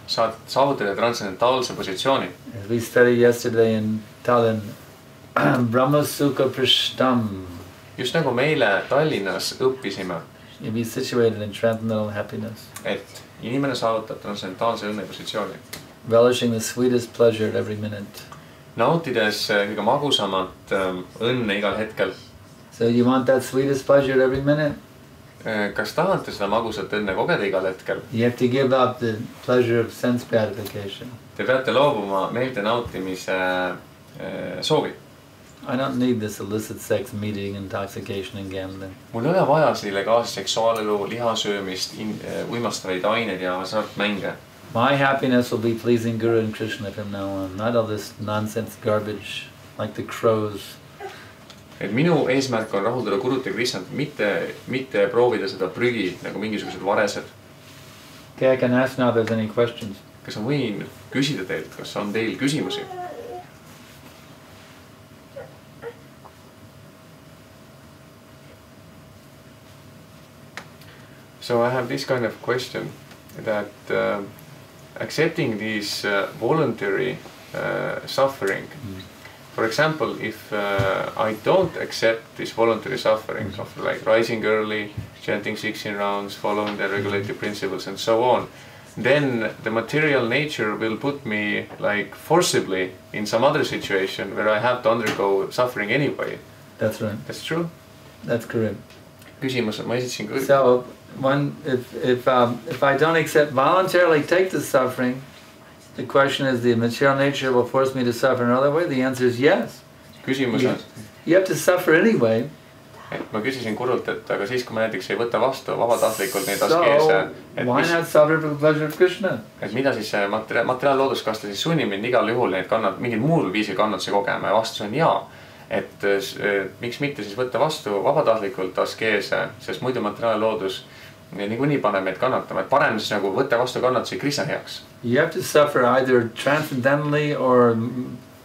saate saavutada transcendentaalse positsiooni. As we studied yesterday in Tallinn, Brahma Sukha Prishtam, Just nagu meile Tallinnas õppisime, you'll be situated in transcendental happiness, et inimene saavutab transcendentaalse õnne positsiooni. relishing the sweetest pleasure at every minute. Nautides kõige magusamat õnne igal hetkel. So you want that sweetest pleasure at every minute? Kas tahate seda magusat õnne kogeda igal hetkel? You have to give up the pleasure of sense gratification. Te peate loobuma meelte nautimise soovi. I don't need this illicit sex, meeting, intoxication and gambling. Mul ei ole vaja see illegaalse seksuaalelu, lihasöömist, uimastavaid aineid ja hasartmänge. My happiness will be pleasing Guru and Krishna from now on, not all this nonsense garbage like the crows. Et minu eesmärk on rahuldada Gurut ja Krishnat, mitte proovida seda prügi nagu mingisugused varesed. Okay, I can ask now if there's any questions. Kas ma võin küsida teilt, kas on teil küsimusi? So I have this kind of question that accepting this voluntary suffering, for example, if I don't accept this voluntary suffering of like rising early, chanting 16 rounds, following the regulative principles and so on, then the material nature will put me like forcibly in some other situation where I have to undergo suffering anyway. That's right. That's true? That's correct. Küsimus, ma esitasin küll. So, if I don't accept voluntarily take the suffering, the question is, the material nature will force me to suffer another way? The answer is yes. Küsimus on, You have to suffer anyway. et ma küsisin Gurult, et aga siis, kui ma näiteks ei võta vastu vabatahtlikult neid So, askeese, why not suffer for the pleasure of Krishna? et mida siis see materiaalloodusk, kas ta siis sunnib mind igal juhul neid mingil muul viisil kannatusi kogema ja vastus on jaa. Et miks mitte siis võtta vastu vabatahtlikult askeese, sest muidu materiaalloodus niikuinii paneb meid kannatama, et parem siis nagu võtta vastu kannatusi Krishna heaks. You have to suffer either transcendentally or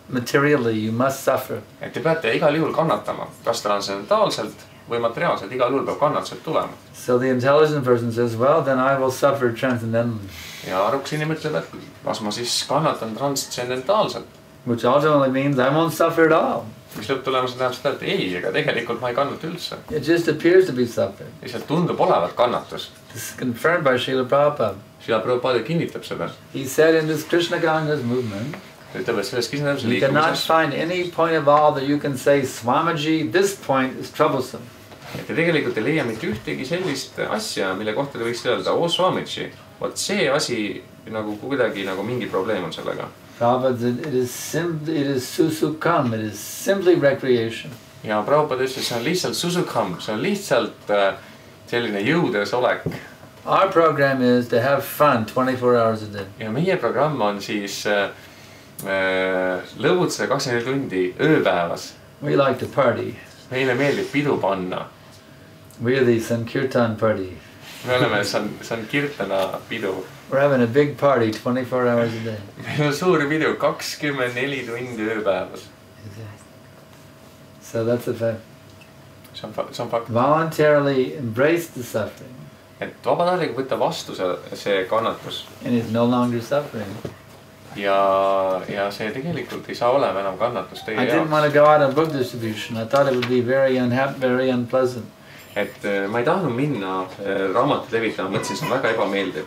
materially, you must suffer. Et te peate igal juhul kannatama, kas transcendentaalselt või materiaalselt, igal juhul peab kannatused tulema. So the intelligent person says, well, then I will suffer transcendentally. Ja aruks inimene ütleb, et kas ma siis kannatan transcendentaalselt. Which ultimately means I won't suffer at all. Mis lõpptulemusel tähendab seda, et ei, ega tegelikult ma ei kannata üldse. It just appears to be suffering. Lihtsalt tundub olevat kannatus. This is confirmed by Srila Prabhupada. Srila Prabhupada kinnitab seda. He said in this Krishna consciousness movement, Ütleb, et selles Krishna-teaduse you cannot liikumises, find any point of all that you can say, Swamiji, this point is troublesome. et te tegelikult ei leia mitte ühtegi sellist asja, mille kohta te võiksite öelda, Swamiji, vot see asi nagu kuidagi nagu mingi probleem on sellega. Prabhupada said, it is susukam, it is simply recreation. Ja Prabhupada ütles, see on lihtsalt susukam, see on lihtsalt selline jõudes olek. Our program is to have fun 24 hours a day. Ja meie programm on siis lõbutseda 24 tundi ööpäevas. We like to party. Meile meeldib pidu panna. We are the Sankirtan party. Me oleme Sankirtana pidu. We're having a big party 24 hours a day. Meil on suur pidu 24 tundi ööpäevas. So that's a fact. See on fakt. Voluntarily embrace the suffering. Et vabatahtlik võtta vastu see kannatus. And it's no longer suffering. Ja see tegelikult ei saa olema enam kannatus teie I didn't want to go out on book distribution. I thought it would be very unhappy, very unpleasant. Et ma ei tahtnud minna raamatut levitama, mõtlesin, see on väga ebameeldiv.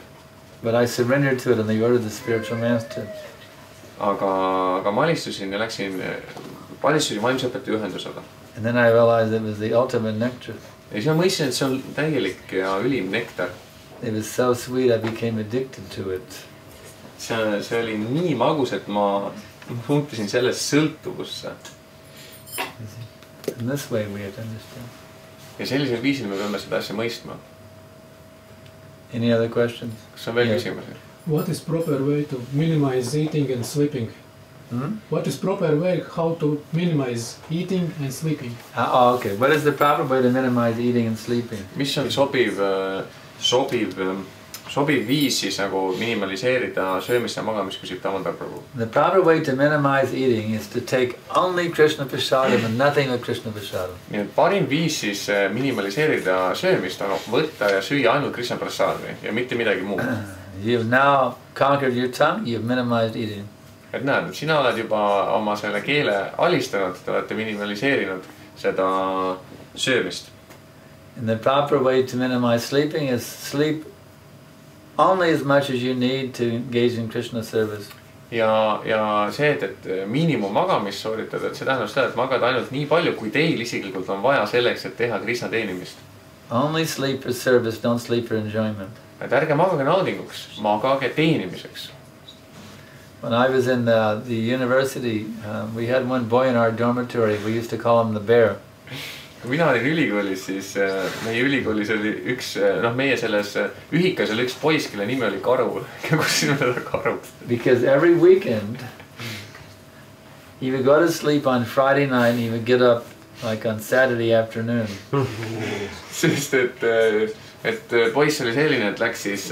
But I surrendered to it on the order of the spiritual master. Aga ma alistusin ja läksin vaimsõpetaja ühendusega. And then I realized it was the ultimate nectar. Ja siis ma mõistsin, et see on täielik ja ülim nektar. It was so sweet I became addicted to it. See oli nii magus, et ma muutusin sellest sõltuvusse. In this way we have to understand. Ja sellisel viisil me peame seda asja mõistma. Any other questions? Kas on veel küsimusi? What is proper way to minimize eating and sleeping? What is proper way how to minimize eating and sleeping? Okay. What is the proper way to minimize eating and sleeping? Mis on sobiv viis siis nagu minimaliseerida söömist ja magamist, küsib Damodar Prabhu? The proper way to minimize eating is to take only Krishna prasadam and nothing but Krishna prasadam. Nii et parim viis siis minimaliseerida söömist on võtta ja süüa ainult Krishna prasadami ja mitte midagi muud. You've now conquered your tongue, you've minimized eating. Et näed, sina oled juba oma selle keele alistanud, te olete minimaliseerinud seda söömist. And the proper way to minimize sleeping is sleep only as much as you need to engage in Krishna service. Ja see, et miinimum magamist sooritada, et see tähendab seda, et magada ainult nii palju, kui teil isiklikult on vaja selleks, et teha Krishna teenimist. Only sleep for service, don't sleep for enjoyment. Et ärge magage naudinguks, magage teenimiseks. When I was in the university, we had one boy in our dormitory, we used to call him the bear. Kui mina olin ülikoolis, siis meie ülikoolis oli meie selles ühikas oli üks poiss, kelle nimi oli Karu. Kutsusime teda Karuks. Because every weekend, he would go to sleep on Friday night and he would get up like on Saturday afternoon. Sest et poiss oli selline, et läks siis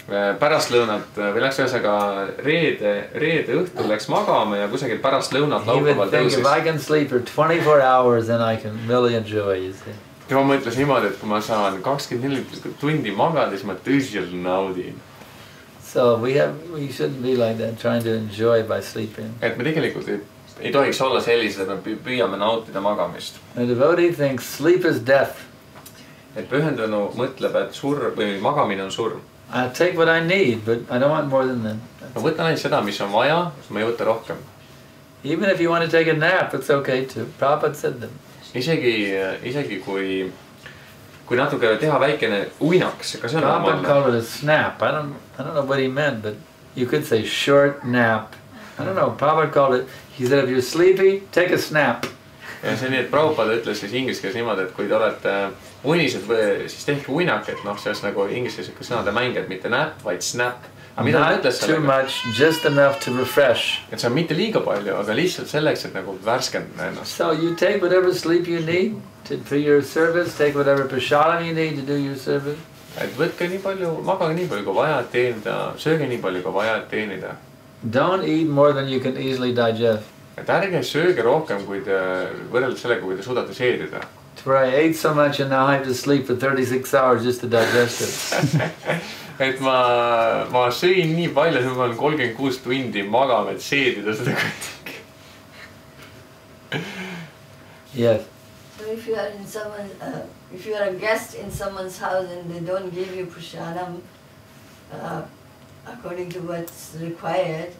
pärastlõunat või läks ühesõnaga reede õhtul läks magama ja kusagil pärastlõunat laupäeval tõusis. I can sleep for 24 hours then I can really enjoy, you see. Tema mõtles niimoodi, et kui ma saan 24 tundi magada, siis ma tõsiselt naudin. So we shouldn't be like that, trying to enjoy by sleeping. Et me tegelikult ei tohiks olla sellised, et me püüame nautida magamist. The devotee thinks sleep is death. Et pühendunu mõtleb, et magamine on surm. I take what I need, but I don't want more than that. Ma võtan ainult seda, mis on vaja, ma ei võta rohkem. Even if you want to take a nap, it's okay too. Prabhupada said them. Isegi kui natuke teha väikene uinaks, ka see on Prabhupada called it a snap. I don't know what he meant, but you could say short nap. I don't know. Prabhupada called it. He said, if you're sleepy, take a snap. Ja see nii, et Prabhupada ütles siis inglise keeles niimoodi, et kui te olete unised või siis tehke uinak, et see on nagu inglise keeles sõnade mäng, et mitte nap, vaid snap. Not too much, just enough to refresh. Et see on mitte liiga palju, aga lihtsalt selleks, et nagu värskendada ennast. So you take whatever sleep you need for your service, take whatever prasadam you need to do your service. Et võtke nii palju, magage nii palju, kui vaja teenida, sööge nii palju, kui vaja teenida. Don't eat more than you can easily digest. Et ärge sööge rohkem, kui te võrreldes sellega, kui te suudate seedida. I ate so much and now I have to sleep for 36 hours just to digest it. Et ma sõin nii palju, et ma olen 36 tundi magama, et seedida seda kõik. Yes. So if you are in if you are a guest in someone's house and they don't give you prasadam according to what's required,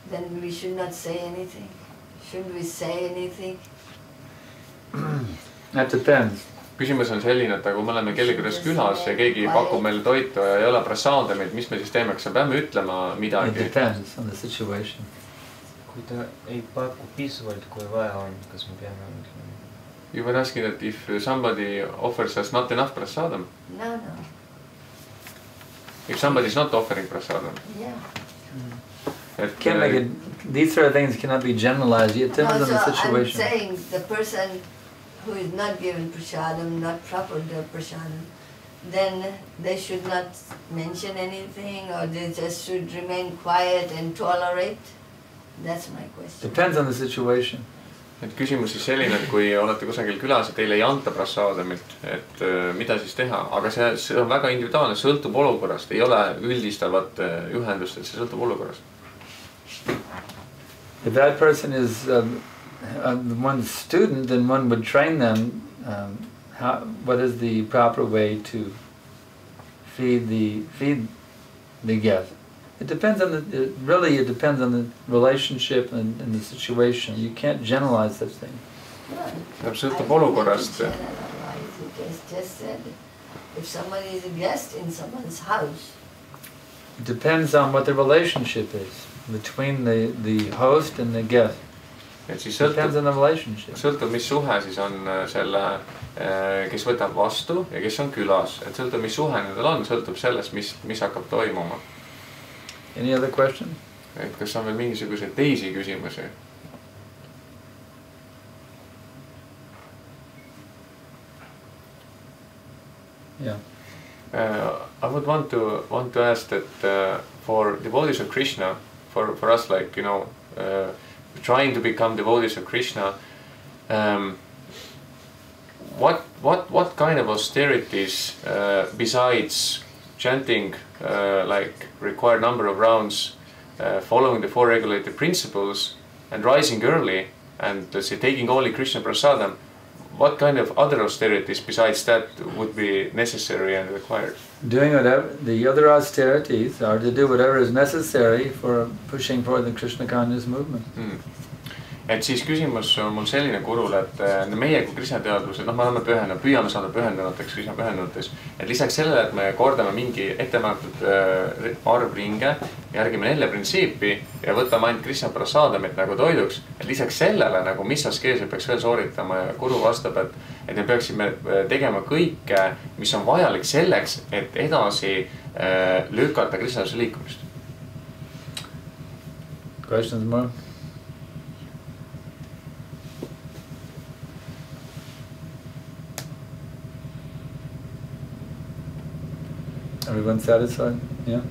then we should not say anything. Shouldn't we say anything? That depends. Küsimus on selline, et kui me oleme kellegi juures külas ja keegi pakub meile toitu ja ei ole prasadamit, mis me siis teeme, kas me peame ütlema midagi? It depends on the situation. kui ta ei paku piisavalt, kui vaja on, kas me peame mõtlema? You were asking that if somebody offers us not enough prasadam? No. If somebody is not offering prasadam? Yeah. Can't make it, these sort of things cannot be generalized. It depends on the situation. I'm saying the person who is not given prasadam, not proper prasadam, then they should not mention anything, or they just should remain quiet and tolerate? That's my question. Depends on the situation. Et küsimus siis selline, et kui olete kusagil külas ja teile ei anta prasadamit, et mida siis teha, aga see on väga individuaalne, sõltub olukorrast, ei ole üldistavat juhendust, et see sõltub olukorrast. If that person is one's student, then one would train them what is the proper way to feed the guest. It depends on it depends on the relationship and the situation. You can't generalize this thing. Sõltub olukorrast. Just said, if somebody is a guest in someone's house. It depends on what the relationship is between the host and the guest. Et siis depends on the relationship. Sõltub, mis suhe siis on selle, kes võtab vastu ja kes on külas. Et sõltub, mis suhe nendel on, sõltub sellest, mis hakkab toimuma. Any other question? Et kas on veel mingisuguseid teisi küsimusi? Yeah. I would want to ask that for devotees of Krishna, for us, like, you know, trying to become devotees of Krishna, what kind of austerities besides chanting, like required number of rounds, following the 4 regulated principles, and rising early, and let's say taking only Krishna prasadam, what kind of other austerities besides that would be necessary and required? Doing whatever, the other austerities are to do whatever is necessary for pushing forward the Krishna conscious movement. Et siis küsimus on mul selline Gurul, et meie kui Krishna teadvused, me oleme püüame saada pühendunuteks Krishna pühendunutes, et lisaks sellele, et me kordame mingi ettemääratud arv ringe, järgime 4 printsiipi ja võtame ainult Krishna prasadamit nagu toiduks, et lisaks sellele, nagu mis askeese peaks veel sooritama, ja Guru vastab, et me peaksime tegema kõike, mis on vajalik selleks, et edasi lükata Krishnase liikumist. Questions more? Everyone satisfied? Yeah.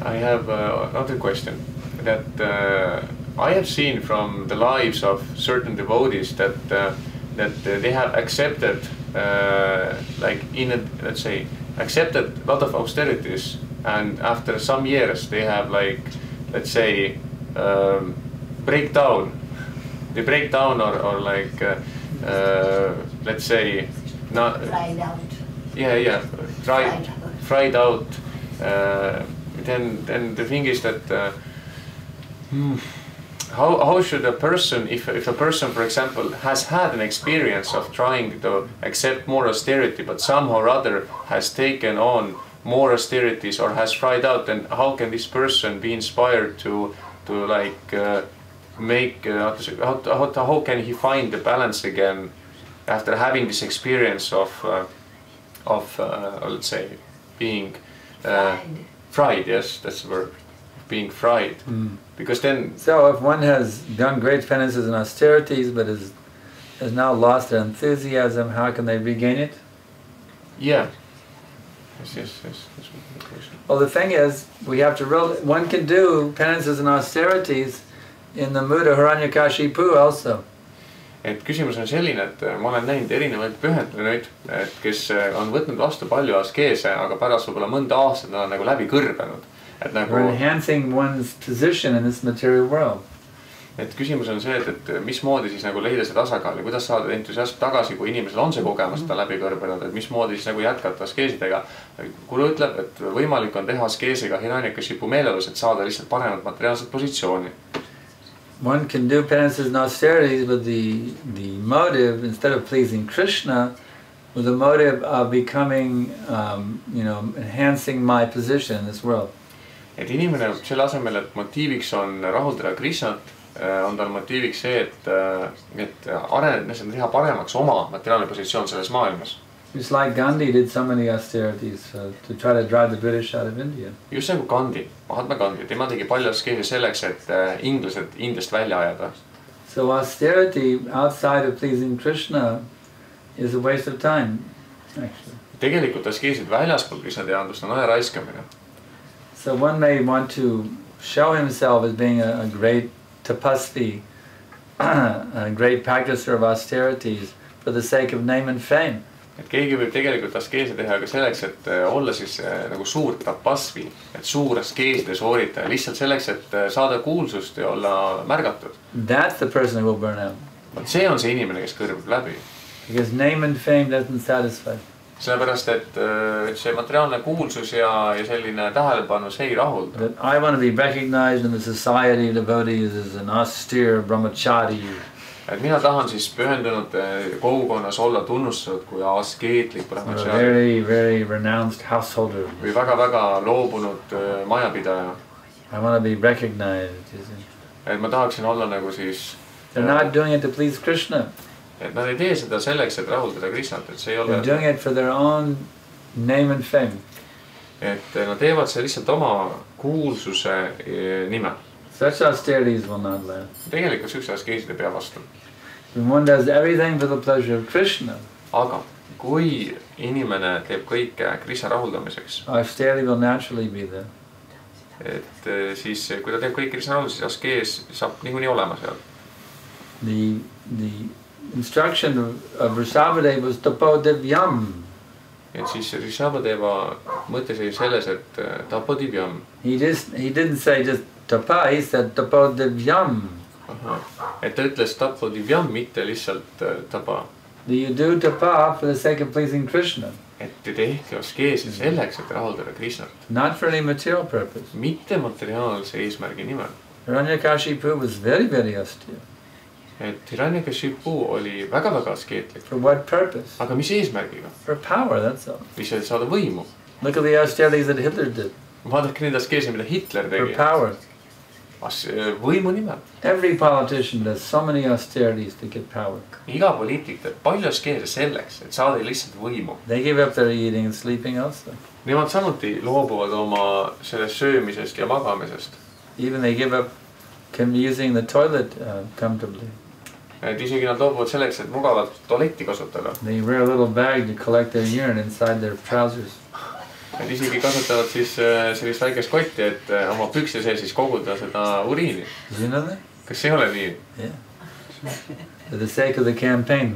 I have another question. That I have seen from the lives of certain devotees that they have accepted, like let's say, accepted a lot of austerities, and after some years they have, like, let's say, breakdown. They break down, or like, let's say, not. Fried out. Yeah. Fried out. Then the thing is that how should a person, if a person, for example, has had an experience of trying to accept more austerity, but somehow or other has taken on more austerities or has fried out, then how can this person be inspired to like make how can he find the balance again after having this experience of let's say, being fried, yes, that's the word, being fried. Because then... So if one has done great penances and austerities, but has now lost their enthusiasm, how can they regain it? Yeah. Yes, that's the question. Well, the thing is, we have to one can do penances and austerities in the mood of Hiranyakashipu also. Et küsimus on selline, et ma olen näinud erinevaid pühendunuid, kes on võtnud vastu palju askeese, aga pärast võib-olla mõnda aastat on nagu läbi kõrbenud. Et nagu... enhancing one's position in this material world. Et küsimus on see, et mismoodi siis nagu leida see tasakaal ja kuidas saada entusiasm tagasi, kui inimesel on see kogemus, ta läbi kõrbenud, et mismoodi siis nagu jätkata askeesidega. Guru ütleb, et võimalik on teha askeesiga Hiranyakashipu meelelus, et saada lihtsalt paremat materiaalset positsiooni. One can do penances and austerities with the motive, instead of pleasing Krishna, with the motive of becoming, enhancing my position in this world. Et inimene selle asemel, et motiiviks on rahuldada Krishnat, on tal motiiviks see, et teha paremaks oma materiaalne positsioon selles maailmas. Just like Gandhi did so many austerities to try to drive the British out of India. Just nagu Gandhi, Mahatma Gandhi, tema tegi palju askeesi selleks, et inglased Indiast välja ajada. So austerity outside of pleasing Krishna is a waste of time, actually. Tegelikult askeesid väljaspool Krishna teadvust on aja raiskamine. So one may want to show himself as being a great tapasvi, a great practicer of austerities for the sake of name and fame. Et keegi võib tegelikult askeese teha ka selleks, et olla siis nagu suur tapasvi, et suur askeeside sooritaja, lihtsalt selleks, et saada kuulsust ja olla märgatud. That's the person who will burn out. See on see inimene, kes kõrbib läbi. Because name and fame doesn't satisfy. Sellepärast, et see materiaalne kuulsus ja selline tähelepanu, see ei rahulda. That I want to be recognized in the society of devotees as an austere brahmachari. Et mina tahan siis pühendunud kogukonnas olla tunnustatud kui askeetlik brahmachari. Very, very renounced householder. Või väga loobunud majapidaja. I want to be recognized. Et ma tahaksin olla nagu siis... They're not doing it to please Krishna. Et nad ei tee seda selleks, et rahuldada Krishnat, et see ei ole... They're doing it for their own name and fame. Et nad teevad see lihtsalt oma kuulsuse nimel. Such austerities will not last. Tegelikult sükse askeesid ei pea vastu. When one does everything for the pleasure of Krishna, aga kui inimene teeb kõike Krishna rahuldamiseks, austerity will naturally be there. Et siis kui ta teeb kõik Krishna rahuldamiseks, siis askees saab niikuinii olema seal. The instruction of Rishabhadeva was tapodivyam. Et siis Rishabhadeva mõte oli selles, et tapodivyam. He didn't say just tapa, he said tapodivyam. Et ta ütles tapodivyam, mitte lihtsalt tapa. You do tapa for the sake of pleasing Krishna. Et te tehke askeesi selleks, et rahuldada Krishnat. Not for any material purpose. Mitte materiaalse eesmärgi nimel. Hiranyakashipu was very, very austere. Et Hiranyakashipu oli väga askeetlik. For what purpose? Aga mis eesmärgiga? For power, that's all. Lihtsalt saada võimu. Look at the austerities that Hitler did. Vaadake neid askeesi, mida Hitler tegi. For power. Võimu nimel. Every politician does so many austerities to get power. Iga poliitik teeb palju askeese selleks, et saada lihtsalt võimu. They give up their eating and sleeping also. Nemad samuti loobuvad oma sellest söömisest ja magamisest. Even they give up using the toilet comfortably. Et isegi nad loobuvad selleks, et mugavalt tualetti kasutada. They wear a little bag to collect their urine inside their trousers. Et isegi kasutavad siis sellist väikest kotti, et oma pükste sees siis koguda seda uriini. You know that? Kas see ei ole nii? Yeah. For the sake of the campaign,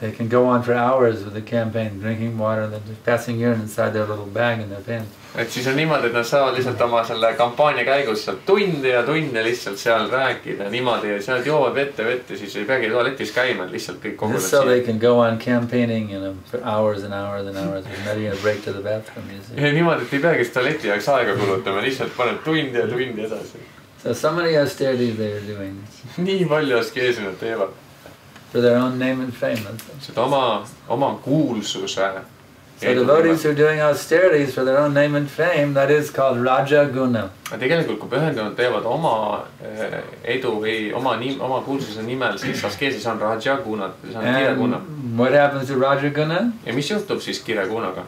they can go on for hours with the campaign, drinking water, and just passing urine inside their little bag in their pants. Et siis on niimoodi, et nad saavad lihtsalt oma selle kampaania käigus seal tunde ja tunde lihtsalt seal rääkida niimoodi ja seal joovad vette, siis ei peagi tualetis käima, lihtsalt kõik kogunevad Just so they can go on campaigning, for hours and hours and hours, not even a break to the bathroom. Ja niimoodi, et ei peagi tualeti jaoks aega kulutama, lihtsalt paned tunde ja tunde edasi. So many austerities they are doing. Nii palju askeesi nad teevad. For their own name and fame. Seda oma kuulsuse. So devotees who are doing austerities for their own name and fame, that is called Raja Guna. Tegelikult kui pühendunud teevad oma edu või oma kuulsuse nimel, siis askeesis on Raja Guna, see on Kire Guna. What happens to Raja Guna? Ja mis juhtub siis Kire Gunaga?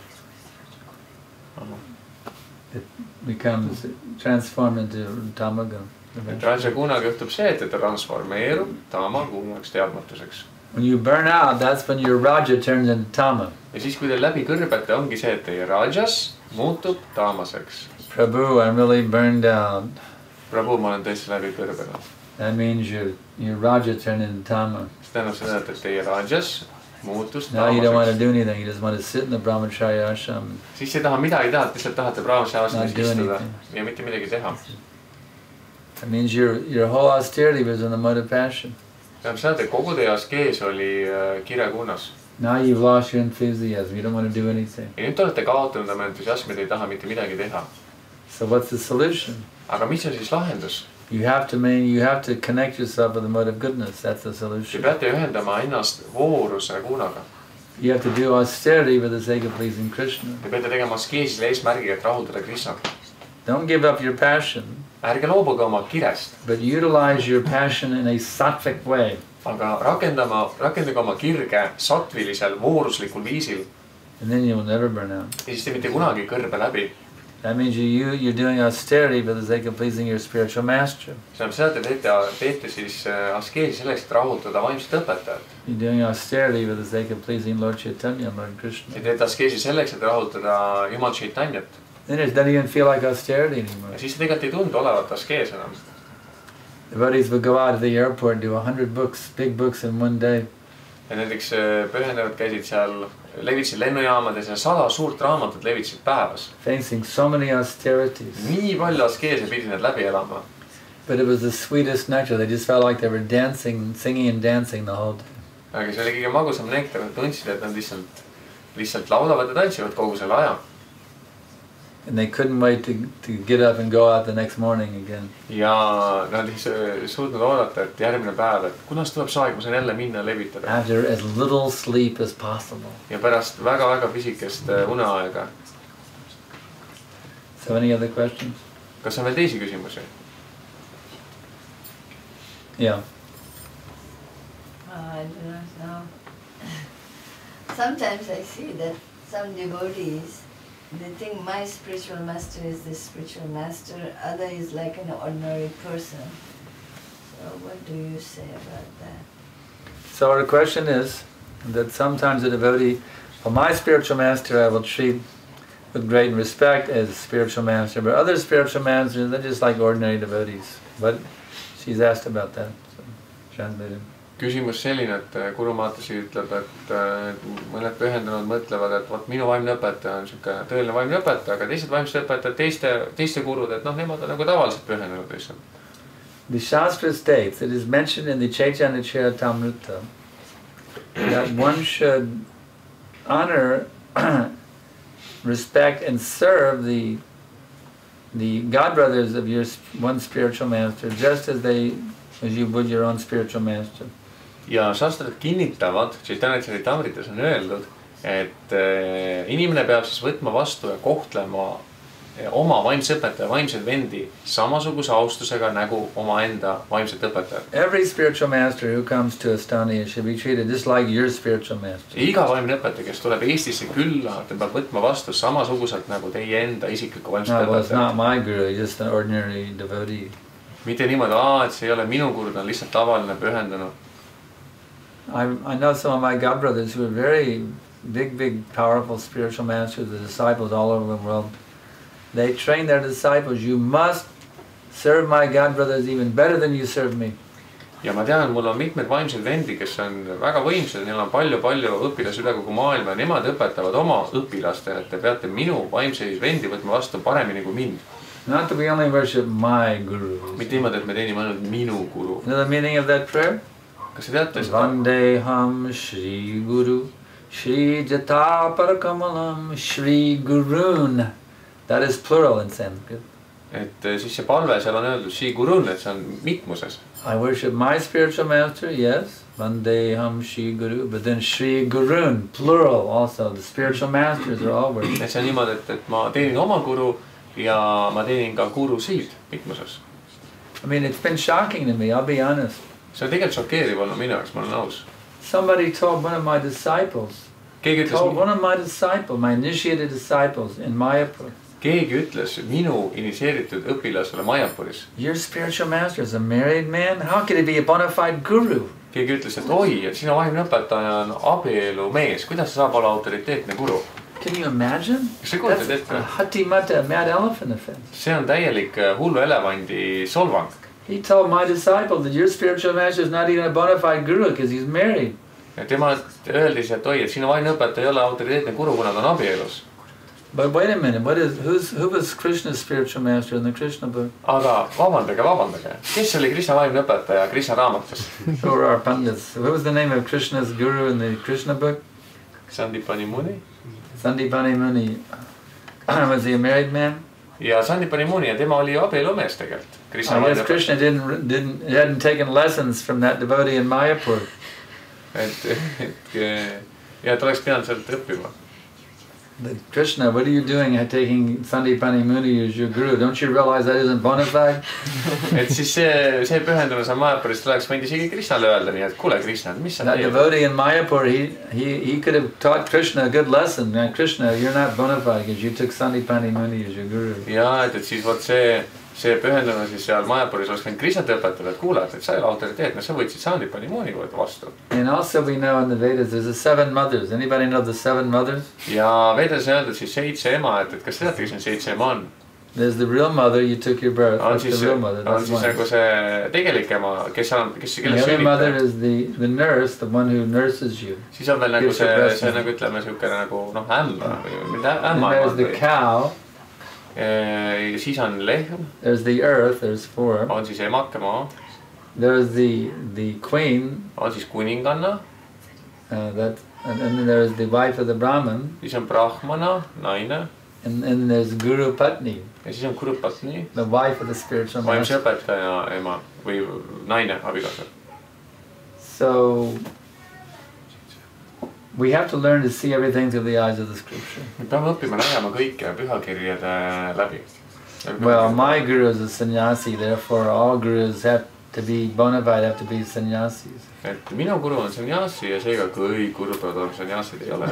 It becomes transformed into Tamaguna. Et Raja Gunaga juhtub see, et ta transformeerub Tamagunaks teadmatuseks. When you burn out, that's when your Raja turns into Tama. Ja siis kui te läbi kõrbete, ongi see, et teie Rajas muutub Tamaseks. Prabhu, I'm really burned out. Prabhu, ma olen tõesti läbi kõrbenud. That means your Raja turned into Tama. See tähendab seda, et teie Rajas muutus Tamaseks. Now you don't want to do anything, you just want to sit in the brahmacharya ashram. Siis ei taha midagi teha, lihtsalt tahate brahmacharya ashramis istuda ja mitte midagi teha. That means your whole austerity was in the mode of passion. Tähendab seda, et kogu teie askees oli Kire Gunas. Now you've lost your enthusiasm, you don't want to do anything. Ja nüüd te olete kaotanud oma entusiasmi, te ei taha mitte midagi teha. So what's the solution? Aga mis on siis lahendus? You have to connect yourself with the mode of goodness, that's the Te solution. peate ühendama ennast vooruse Gunaga. You have to do austerity for the sake of pleasing Krishna. Te peate tegema askeesile eesmärgiga, et rahuldada Krishnat. Don't give up your passion. Ärge loobuge oma kirest, but utilize your passion in a sattvic way. aga rakendage oma kirge sattvilisel, vooruslikul viisil. And then you will never burn out. Ja siis te mitte kunagi kõrbe läbi. That means you're doing austerity for the sake of pleasing your spiritual master. See on seda, te teete siis askeesi selleks, et rahuldada vaimset õpetajat. You're doing austerity for the sake of pleasing Lord Chaitanya and Lord Krishna. Te teete askeesi selleks, et rahuldada Jumal Chaitanyat. Then it doesn't even feel like austerity anymore. Ja siis tegelikult ei tundu olevat askees enam. Devotees would go out to the airport and do 100 books, big books in one day. Ja näiteks pühendajad käisid seal, levitasid lennujaamades ja 100 suurt raamatut levitasid päevas. Facing so many austerities. Nii palju askeese pidi need läbi elama. But it was the sweetest nectar. They just felt like they were dancing, singing and dancing the whole day. Aga see oli kõige magusam nektar, nad tundsid, et nad lihtsalt laulavad ja tantsivad kogu selle aja. And they couldn't wait to get up and go out the next morning again. Ja nad ei suutnud oodata, et järgmine päev, et kunas tuleb see aeg, ma saan jälle minna levitada. After as little sleep as possible. Ja pärast väga-väga pisikest uneaega. So any other questions? Kas on veel teisi küsimusi? Yeah. I do not know. Sometimes I see that some devotees, they think my spiritual master is the spiritual master, other is like an ordinary person. So what do you say about that? So our question is that sometimes a devotee, well, my spiritual master I will treat with great respect as a spiritual master, but other spiritual masters, they're just like ordinary devotees. But she's asked about that, so translated. Küsimus selline, et Guru Matasi ütleb, et mõned pühendunud mõtlevad, et vot minu vaimne õpetaja on siuke tõeline vaimne õpetaja, aga teised vaimsed õpetajad, teiste gurud, et nemad on nagu tavaliselt pühendunud lihtsalt. The Shastra states, it is mentioned in the Chaitanya Charitamrita, that one should honor, respect and serve the godbrothers of your one spiritual master, just as you would your own spiritual master. Ja shastrad kinnitavad, Chaitanya Charitamritas on öeldud, et inimene peab siis võtma vastu ja kohtlema oma vaimse õpetaja, vaimseid vendi samasuguse austusega nagu oma enda vaimset õpetajat. Every spiritual master who comes to Estonia should be treated just like your spiritual master. Iga vaimne õpetaja, kes tuleb Eestisse külla, ta peab võtma vastu samasuguselt nagu teie enda isikliku vaimset õpetajat. Well, it's not my guru, he's just an ordinary devotee. Mitte niimoodi, et see ei ole minu guru, ta on lihtsalt tavaline pühendunud. I know some of my godbrothers who are very big, powerful spiritual masters, the disciples all over the world. They train their disciples, you must serve my godbrothers even better than you serve me. Ja ma tean, mul on mitmed vaimsed vendi, kes on väga võimsad, neil on palju õpilasi üle kogu maailma ja nemad õpetavad oma õpilastele, et te peate minu vaimseid vendi võtma vastu paremini kui mind. Not that we only worship my guru. Mitte niimoodi, et me teenime ainult minu guru. You know the meaning of that prayer? Kas te teate seda? Vandeham Shri Guru Shri Jata Parakamalam Shri Gurun. That is plural in Sanskrit. Et siis see palve seal on öeldud Shri Gurun, et see on mitmuses. I worship my spiritual master, yes. Vandeham Shri Guru. But then Shri Gurun, plural also. The spiritual masters are all worshipped. Et see on niimoodi, et ma teenin oma guru ja ma teenin ka gurusid mitmuses. I mean, it's been shocking to me, I'll be honest. See on tegelikult šokeeriv olnud minu jaoks, ma olen aus. Somebody told one of my disciples, my initiated disciples in Mayapur. Keegi ütles minu initseeritud õpilasele Mayapuris. Your spiritual master is a married man? How could he be a bona fide guru? Keegi ütles, et oi, et sinu vaimne õpetaja on abielu mees. Kuidas saab olla autoriteetne guru? Can you imagine? That's a hatimata, mad elephant offense. See on täielik hullu elevandi solvang. He told my disciples that your spiritual master is not even a bona fide guru because he's married. Ja tema öeldi, et oi, et sinu vaimne õpetaja ei ole autoriteetne guru, kuna ta on abielus. But wait a minute, who was Krishna's spiritual master in the Krishna book? Aga vabandage. Kes oli Krishna vaimne õpetaja Krishna raamatus? Who were our pandits? What was the name of Krishna's guru in the Krishna book? Sandipani Muni. Sandipani Muni. Was he a married man? Ja Sandipani Muni, ja tema oli abielumees tegelikult. I guess Krishna hadn't taken lessons from that devotee in Mayapur. Ja ta oleks pidanud sealt õppima. Krishna, what are you doing taking Sandipani Muni as your guru? Don't you realize that isn't bona fide? Et siis see pühendumus on Mayapurist tuleks võinud isegi Krishnale öelda nii, et kuule Krishna, mis sa That teed? devotee in Mayapur, he could have taught Krishna a good lesson. Now, Krishna, you're not bona fide because you took Sandipani Muni as your guru. Ja, et siis vot see pühendumine siis seal Majapuris oleks võinud Krishnat õpetada, et kuule, et sa ei ole autoriteetne, sa võtsid Sandipani Muni vastu. And also we know in the Vedas there's 7 mothers. Anybody know the 7 mothers? Ja Vedas on öeldud siis 7 ema, et kas teate, kes on 7 ema on? There's the real mother, you took your birth. On That's siis the real mother. on That's siis one. nagu see tegelik ema, kes The other mother is the nurse, the one who nurses you. Siis on veel nagu see nagu ütleme siukene nagu ämma või And there's the cow. Ja siis on lehm. There's the earth, there's 4. On siis emake maa. There's the queen. On siis kuninganna. And then there's the wife of the Brahman. Siis on brahmana, naine. And then there's Guru Patni. Ja siis on Guru Patni. The wife of the spiritual master. Vaimse õpetaja ema või naine, abikaasa. So we have to learn to see everything through the eyes of the scripture. Me peame õppima nägema kõike pühakirjade läbi. Well, my guru is a sannyasi, therefore all gurus have to be bona fide, have to be sannyasis. Et minu guru on sannyasi ja seega kõik guru peavad olema sannyasid ei ole.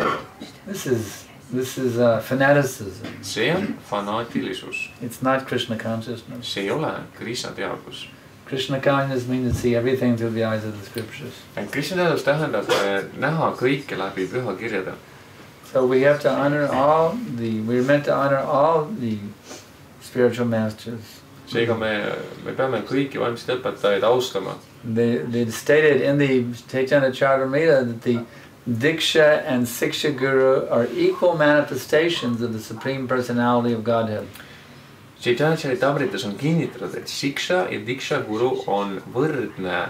This is fanaticism. See on fanaatilisus. It's not Krishna consciousness. See ei ole Krishna teadvus. Krishna consciousness means to see everything through the eyes of the scriptures. Et Krishna teadvus tähendab näha kõike läbi pühakirjade. So we have to honor we're meant to honor all the spiritual masters. Seega me peame kõiki vaimseid õpetajaid austama. They stated in the Chaitanya Charitamrita that the Diksha and Siksha Guru are equal manifestations of the Supreme Personality of Godhead. Chaitanya Charitamritas on kinnitatud, et Siksha ja Diksha Guru on võrdne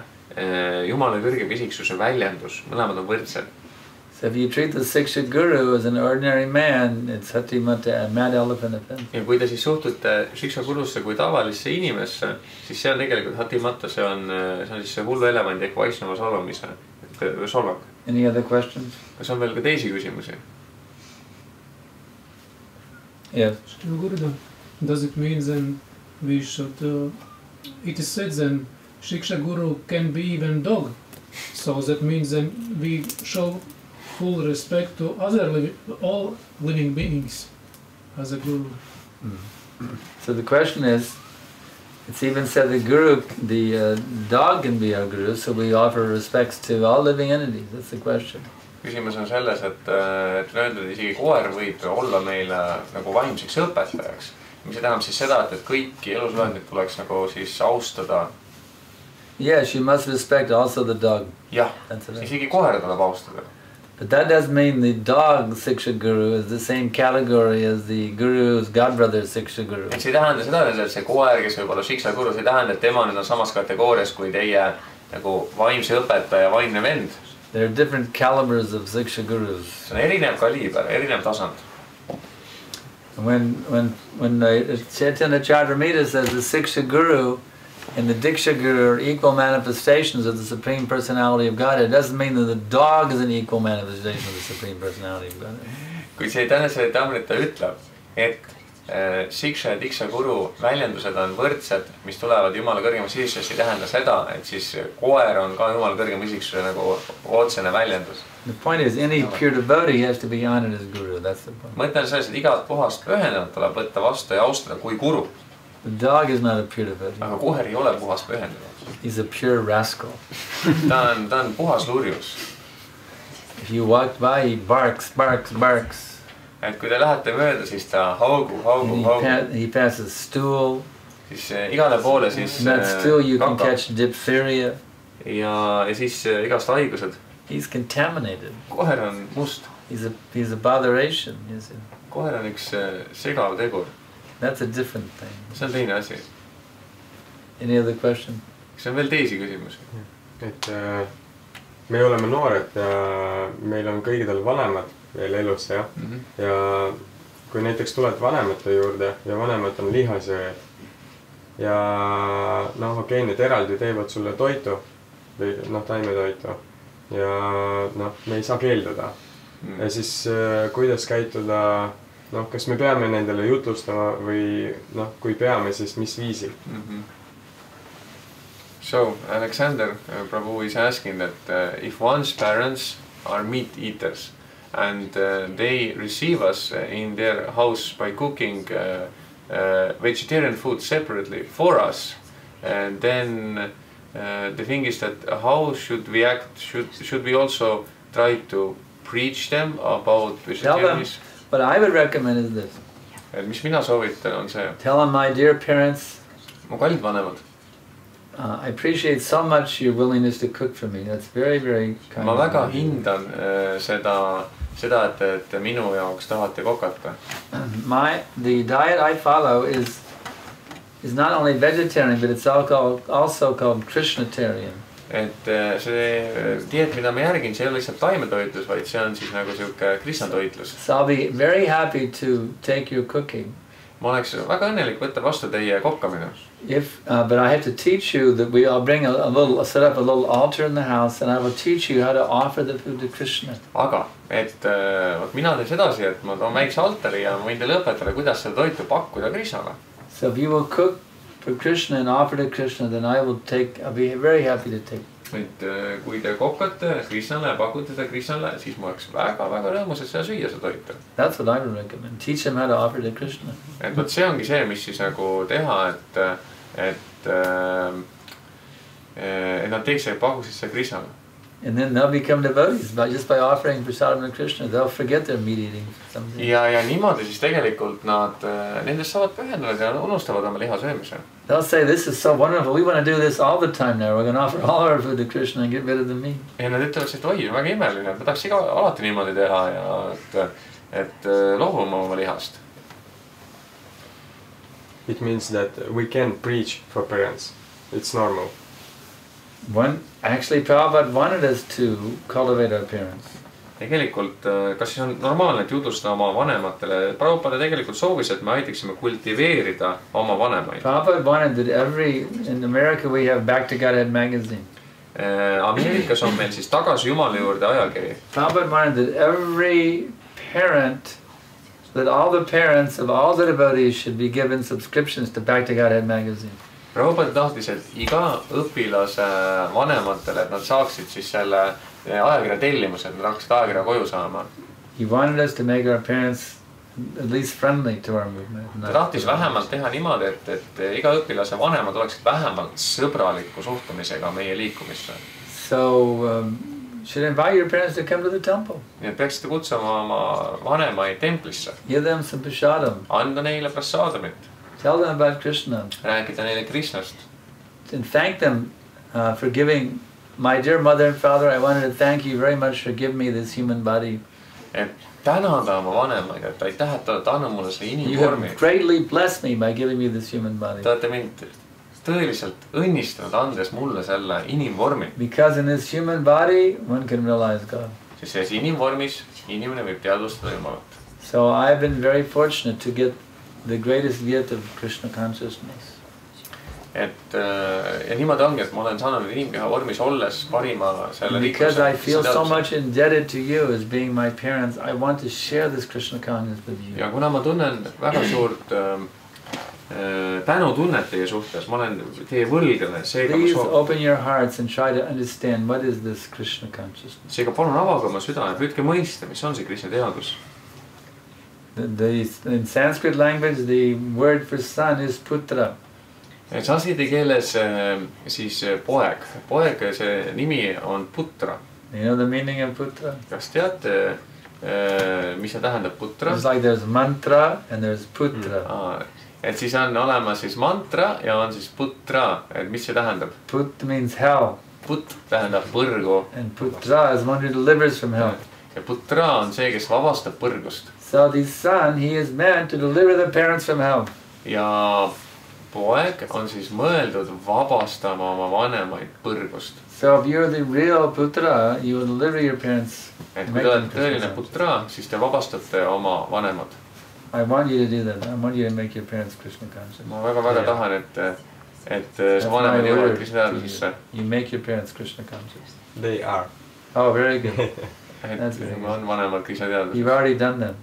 Jumala kõrgem isiksuse väljendus. Mõlemad on võrdsed. So if you treat the Siksha Guru as an ordinary man, it's hatimata, a mad elephant offense. Ja kui te siis suhtute Siksha Gurusse kui tavalisse inimesse, siis see on tegelikult hatimata, see on siis see hullu elevandi ehk Vaishnava solvamise solvang. Any other questions? Kas on veel ka teisi küsimusi? Yes. Gurudev, does it mean then we should, it is said then Siksha Guru can be even dog, so that means then we show full respect to all living beings as a guru. So the question is, it's even said the dog can be our guru, so we offer respects to all living entities. That's the question. Küsimus on selles, et öeldud isegi koer võib olla meile nagu vaimseks õpetajaks. Mis see tähendab siis seda, et kõiki elusolendid tuleks nagu siis austada. Yes, you must respect also the dog. Jah, isegi koera tuleb austada. But that doesn't mean the dog Siksha Guru is the same category as the Guru's godbrother Siksha Guru. Et see tähenda seda, et see koer, kes võib olla Siksha Guru, see tähenda, et tema nüüd on samas kategoorias kui teie nagu vaimse õpetaja, vaimne vend. There are different calibers of Siksha Gurus. See on erinev kaliiber, erinev tasand. When Chaitanya Charitamrita says the Siksha Guru and the Diksha Guru are equal manifestations of the Supreme Personality of God, it doesn't mean that the dog is an equal manifestation of the Supreme Personality of God. Kui see Charitamrita ütleb, et Siksha ja Diksha Guru väljendused on võrdsed, mis tulevad Jumala kõrgema isiksuse, ei tähenda seda, et siis koer on ka Jumala kõrgema isiksuse nagu otsene väljendus. The point is, any pure devotee has to be honored as Guru. That's the point. Mõte on selles, et igat puhast pühendavat tuleb võtta vastu ja austada kui guru. The dog is not a pure devotee. Aga koer ei ole puhas pühendavat. He's a pure rascal. Ta on puhas lurjus. If you walk by, he barks. Et kui te lähete mööda, siis ta haugu. He passes stool. Siis igale poole siis That stool you can catch diphtheria. Ja siis igast haigused. He's contaminated. Koer on must. He's a botheration. Koer on üks segav tegur. That's a different thing. See on teine asi. Any other question? Kas on veel teisi küsimusi? Et me oleme noored ja meil on kõigil vanemad veel elus, jah. Ja kui näiteks tuled vanemate juurde ja vanemad on lihasööjad ja okei, need eraldi teevad sulle toitu või taimetoitu ja me ei saa keelduda. ja siis kuidas käituda, noh, kas me peame nendele jutlustama või noh, kui peame, siis mis viisil? So Alexander Prabhu is asking that if one's parents are meat eaters and they receive us in their house by cooking vegetarian food separately for us, and then the thing is that how should we act? Should we also try to preach them about vegetarianism? What I would recommend is this. Mis mina soovitan on see. Tell them, my dear parents, mu kallid vanemad. I appreciate so much your willingness to cook for me. That's very, very kind. Ma väga hindan seda, et minu jaoks tahate kokata. The diet I follow is not only vegetarian, but it's also called Krishnatarian. Et see dieet, mida ma järgin, see ei ole lihtsalt taimetoitlus, vaid see on siis nagu siuke krishnatoitlus. So I'll be very happy to take your cooking. Ma oleks väga õnnelik võtta vastu teie kokkamine. But I have to teach you that I'll bring I'll set up a little altar in the house and I will teach you how to offer the food to Krishna. Aga, et mina teen sedasi, et ma toon väikse altari ja ma võin teile õpetada, kuidas seda toitu pakkuda Krishnale. So if you will cook for Krishna and offer to Krishna, then I'll be very happy to take. Et kui te kokate Krishnale ja pakute seda Krishnale, siis ma oleks väga rõõmus, et seda süüa seda toitu. That's what I would recommend. Teach them how to offer to Krishna. Et võt see ongi see, mis siis nagu teha, et nad teeks ja pakuksid seda Krishnale. And then they'll become devotees just by offering prasadam to Krishna. They'll forget their meat eating. Ja niimoodi siis tegelikult nad nendest saavad pühendunud ja unustavad oma liha söömise. They'll say, this is so wonderful. We want to do this all the time now. We're going to offer all our food to Krishna and get rid of the meat. Ja nad ütlevad, et oi, väga imeline. Me tahaks alati niimoodi teha ja et loobume oma lihast. It means that we can preach for parents. It's normal. Actually, Prabhupada wanted us to cultivate our parents. Tegelikult, kas siis on normaalne, et jutlustada oma vanematele? Prabhupada tegelikult soovis, et me aitaksime kultiveerida oma vanemaid. Prabhupada wanted that in America we have Back to Godhead magazine. Ameerikas on meil siis Tagasi Jumala juurde ajakiri. Prabhupada wanted that all the parents of all the devotees should be given subscriptions to Back to Godhead magazine. Prabhupada tahtis, et iga õpilase vanematele, et nad saaksid siis selle ajakirja tellimuse, et nad hakkasid ajakirja koju saama. He wanted us to make our parents at least friendly to our movement. Ta tahtis vähemalt teha niimoodi, et iga õpilase vanemad oleksid vähemalt sõbraliku suhtumisega meie liikumisse. So, should invite your parents to come to the temple. Nii et peaksite kutsuma oma vanemaid templisse. Give them some prasadam. Anda neile prasadamit. Tell them about Krishna. Rääkida neile Krishnast. And thank them for giving. My dear mother and father, I wanted to thank you very much for giving me this human body. Et tänada oma vanemaid, et aitäh, et olete andnud mulle selle inimvormi. You have greatly blessed me by giving me this human body. Te olete mind tõeliselt õnnistanud, andes mulle selle inimvormi. Because in this human body, one can realize God. Sest selles inimvormis inimene võib teadvustada Jumalat. So I've been very fortunate to get the greatest gift of Krishna consciousness. Ja niimoodi ongi, et ma olen saanud inimkeha vormis olles parima selle Because I feel so much indebted to you as being my parents, I want to share this Krishna consciousness with you. Ja kuna ma tunnen väga suurt tänutunnet teie suhtes, ma olen teie võlgane, Please open your hearts and try to understand what is this Krishna consciousness. Seega palun avage oma südame, püüdke mõista, mis on see Krishna teadus. In Sanskrit language, the word for son is putra. Sanskriti keeles siis poeg. Poeg, see nimi on putra. You know the meaning of putra? Kas teate, mis see tähendab putra? It's like there's mantra and there's putra. Et siis on olemas siis mantra ja on siis putra. Et mis see tähendab? Put means hell. Put tähendab põrgu. And putra is one who delivers from hell. Ja putra on see, kes vabastab põrgust. So the son, he is meant to deliver the parents from hell. Ja poeg on siis mõeldud vabastama oma vanemaid põrgust. So if you're the real putra, you will deliver your parents. Et kui te olete tõeline putra, siis te vabastate oma vanemad. I want you to do that. I want you to make your parents Krishna conscious. Ma väga tahan, et sa vanemad jõuavad Krishna teadvusesse. You make your parents Krishna conscious. They are. Oh, very good. That's very good. On vanemad Krishna teadlased. You've already done that.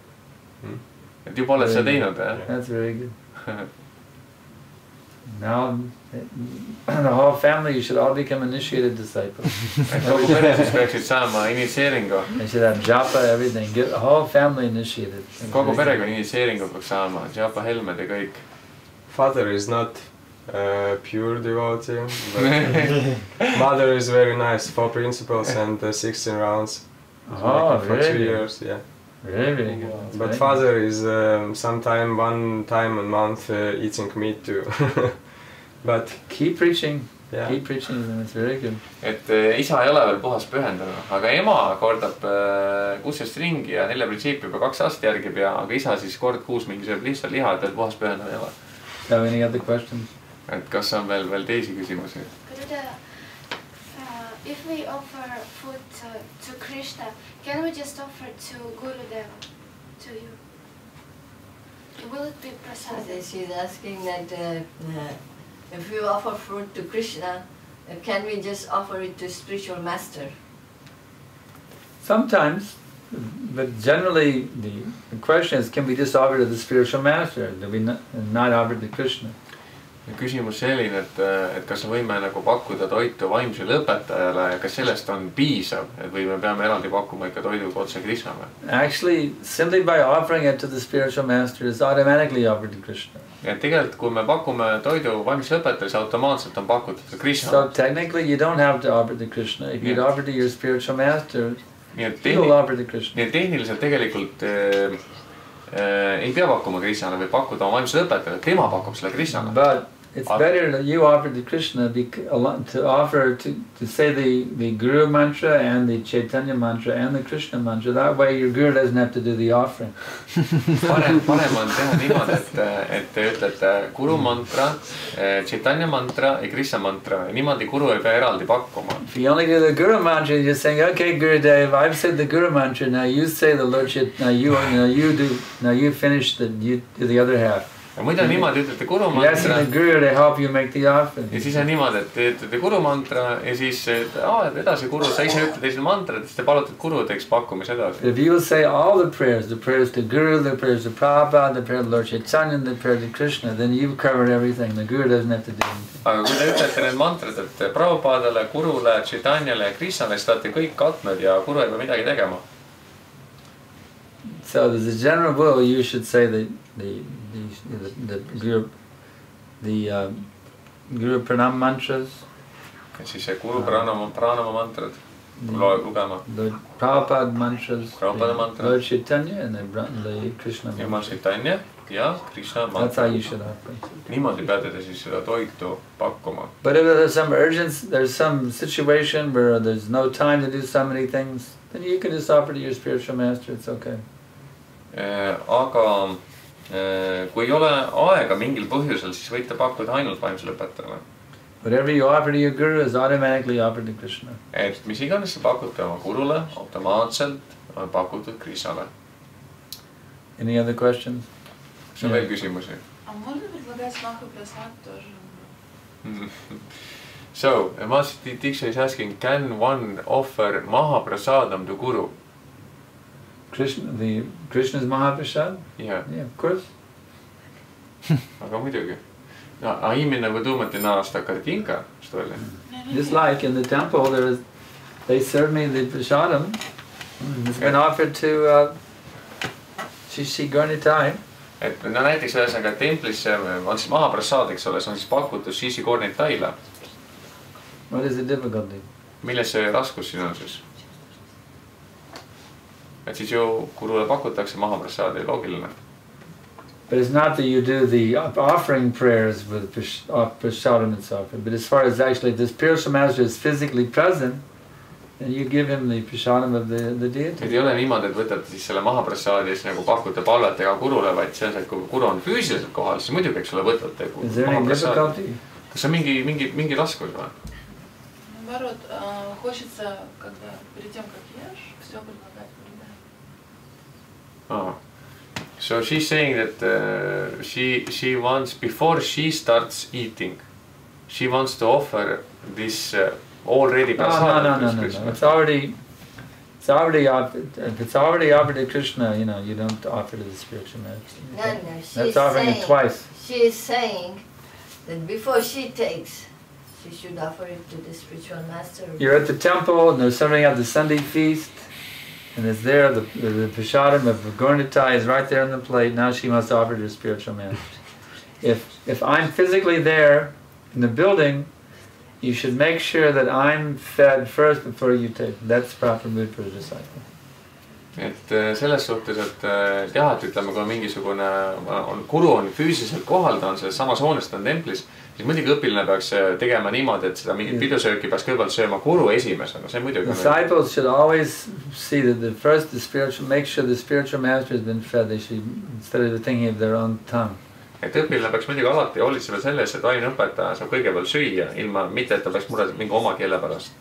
Et juba oled seda teinud, jah? That's very good. Now, the whole family, you should all become initiated disciples. Kogu pere siis peaksid saama initseeringu. They should have japa, everything. Get the whole family initiated. Kogu perega initseeringu peaks saama. Japa helmed ja kõik. Father is not pure devotee, but mother is very nice. 4 principles and 16 rounds. Oh, for 2 years, yeah. Very good. But father is sometime one time a month eating meat too. But keep preaching. Yeah. Keep preaching, it's very good. Et isa ei ole veel puhas pühendanud, aga ema kordab kuusest ringi ja 4 printsiipi juba 2 aastat järgib ja aga isa siis kord kuus mingi sööb lihtsalt liha, et veel puhas pühendanud ei ole. Have any other questions? Et kas on veel teisi küsimusi? If we offer food to Krishna, can we just offer to Gurudeva, to you? Will it be prasad? She's asking that if we offer fruit to Krishna, can we just offer it to spiritual master? Sometimes, but generally the question is, can we just offer to the spiritual master? Do we not offer to Krishna? Küsimus selline, et kas me võime nagu pakkuda toitu vaimsele õpetajale ja kas sellest on piisav, et või me peame eraldi pakkuma ikka toidu otse Krishnale? Actually, simply by offering it to the spiritual master is automatically offered to Krishna. Ja tegelikult kui me pakume toidu vaimsele õpetajale, siis automaatselt on pakutud Krishnale. So technically you don't have to offer to Krishna. If you'd offer to your spiritual master, you'll offer to Krishna. Nii et tehniliselt tegelikult ei pea pakkuma Krishnale või pakkuda oma vaimsele õpetajale, tema pakub selle Krishnale. But it's better that you offer to Krishna to offer to say the Guru mantra and the Chaitanya mantra and the Krishna mantra. That way your Guru doesn't have to do the offering. Parem on teha niimoodi, et te ütlete Guru mantra, Chaitanya mantra ja Krishna mantra. Niimoodi Guru ei pea eraldi pakkuma. If you only do the Guru mantra, you're saying, okay, Gurudev, I've said the Guru mantra, now you say the Lord Chaitanya, now you finish you do the other half. Ja muidu on niimoodi, ütlete Guru mantra ja siis on niimoodi, et te ütlete Guru mantra ja siis edasi Guru, sa ise ütled teised mantrad, siis te palute, et Guru teeks pakkumis edasi. If you will say all the prayers to Guru, the prayers to Prabhupada, the prayers to Lord Chaitanya, the prayers to Krishna, then you've covered everything. The Guru doesn't have to do anything. Aga kui te ütlete need mantrad, et Prabhupadale, Gurule, Chaitanyale ja Krishnale, siis te olete kõik katnud ja Guru ei pea midagi tegema. So there's a general rule, you should say the Guru Pranam mantras. Et siis see Guru Pranama mantrad lugema. The Prabhupada mantras, Lord Chaitanya and the Krishna mantras. Jumal Chaitanya ja Krishna mantra. That's how you should offer. Niimoodi peate te siis seda toitu pakkuma. But if there's some situation where there's no time to do so many things, then you can just offer to your spiritual master, it's okay. Aga kui ei ole aega mingil põhjusel, siis võite pakkuda ainult vaimsele õpetajale. Whatever you offer to your Guru is automatically offered to Krishna. Et mis iganes sa pakute oma Gurule, automaatselt on pakutud Krishnale. Any other questions? Kas on veel küsimusi? Можно предлагать махапрасад тоже? So, Master Diksha is asking, can one offer Mahaprasadam to Guru? Krishna's Mahaprasad? Yeah. Yeah, of course. Aga muidugi. A именно вы думаете на asta картинка, что ли? Just like in the temple, they serve me the prasadam. It's been offered to Shishi Gornitai. Et no näiteks ühesõnaga templisse on siis Mahaprasad, eks ole, see on siis pakutud Shishi Gornitaile. What is the difficulty? Milles see raskus siin on siis? Et siis ju Gurule pakutakse Mahaprasadi, loogiline. But it's not that you do the offering prayers with prasadam and so forth, but as far as actually the spiritual master is physically present, then you give him the prasadam of the deity. Et ei ole niimoodi, et võtate siis selle Mahaprasadi ja siis nagu pakute palvetega Gurule, vaid see on see, et kui Guru on füüsiliselt kohal, siis muidugi, eks ole, võtate Mahaprasadi. Kas on mingi raskus või? Наоборот, хочется, когда перед тем, как ешь, все предлагать Гурудеву. So she's saying that she wants, before she starts eating, she wants to offer this already No. It's It's already offered. If it's already offered to Krishna, you know, you don't offer to the spiritual master. No, That's offering it twice. She is saying that before she takes, she should offer it to the spiritual master. You're at the temple and there's something at the Sunday feast, and it's there, the prasadam of Gaurnitai is right there on the plate. Now she must offer to the spiritual master. If I'm physically there in the building, you should make sure that I'm fed first before you take. That's proper mood for a disciple. Et selles suhtes, et jah, et ütleme, kui mingisugune guru on füüsiliselt kohal, ta on selles samas hoones, ta on templis, siis muidugi õpilane peaks tegema niimoodi, et seda mingit pidusööki peaks kõigepealt sööma guru esimesena. See muidugi on. Disciples should always see that the spiritual, make sure the spiritual master has been fed. They should, instead of thinking of their own tongue. Et õpilane peaks muidugi alati hoolitsema selles, et aineõpetaja saab kõigepealt süüa, ilma mitte, et ta peaks mures mingi oma keele pärast.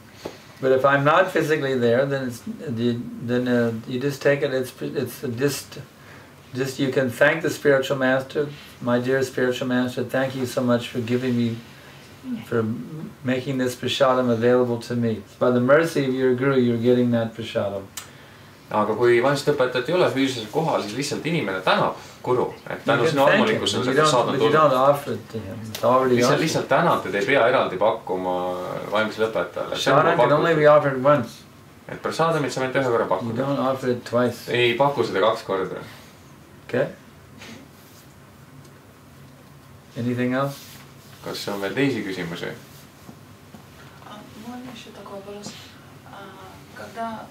But if I'm not physically there, then you just take it. It's just you can thank the spiritual master, my dear spiritual master. Thank you so much for giving me, for making this prasadam available to me. By the mercy of your guru, you're getting that prasadam. Aga kui vaimset õpetajat ei ole füüsiliselt kohal, siis lihtsalt inimene tänab guru, et tänu sinu armulikkusele sa saadad tulla. Lihtsalt tänad, et ei pea eraldi pakkuma vaimsele õpetajale. Et prasadamit sa võid ühe korra pakkuda. Ei paku seda 2 korda. Okay. Anything else? Kas on veel teisi küsimusi? Можно еще такой вопрос. Когда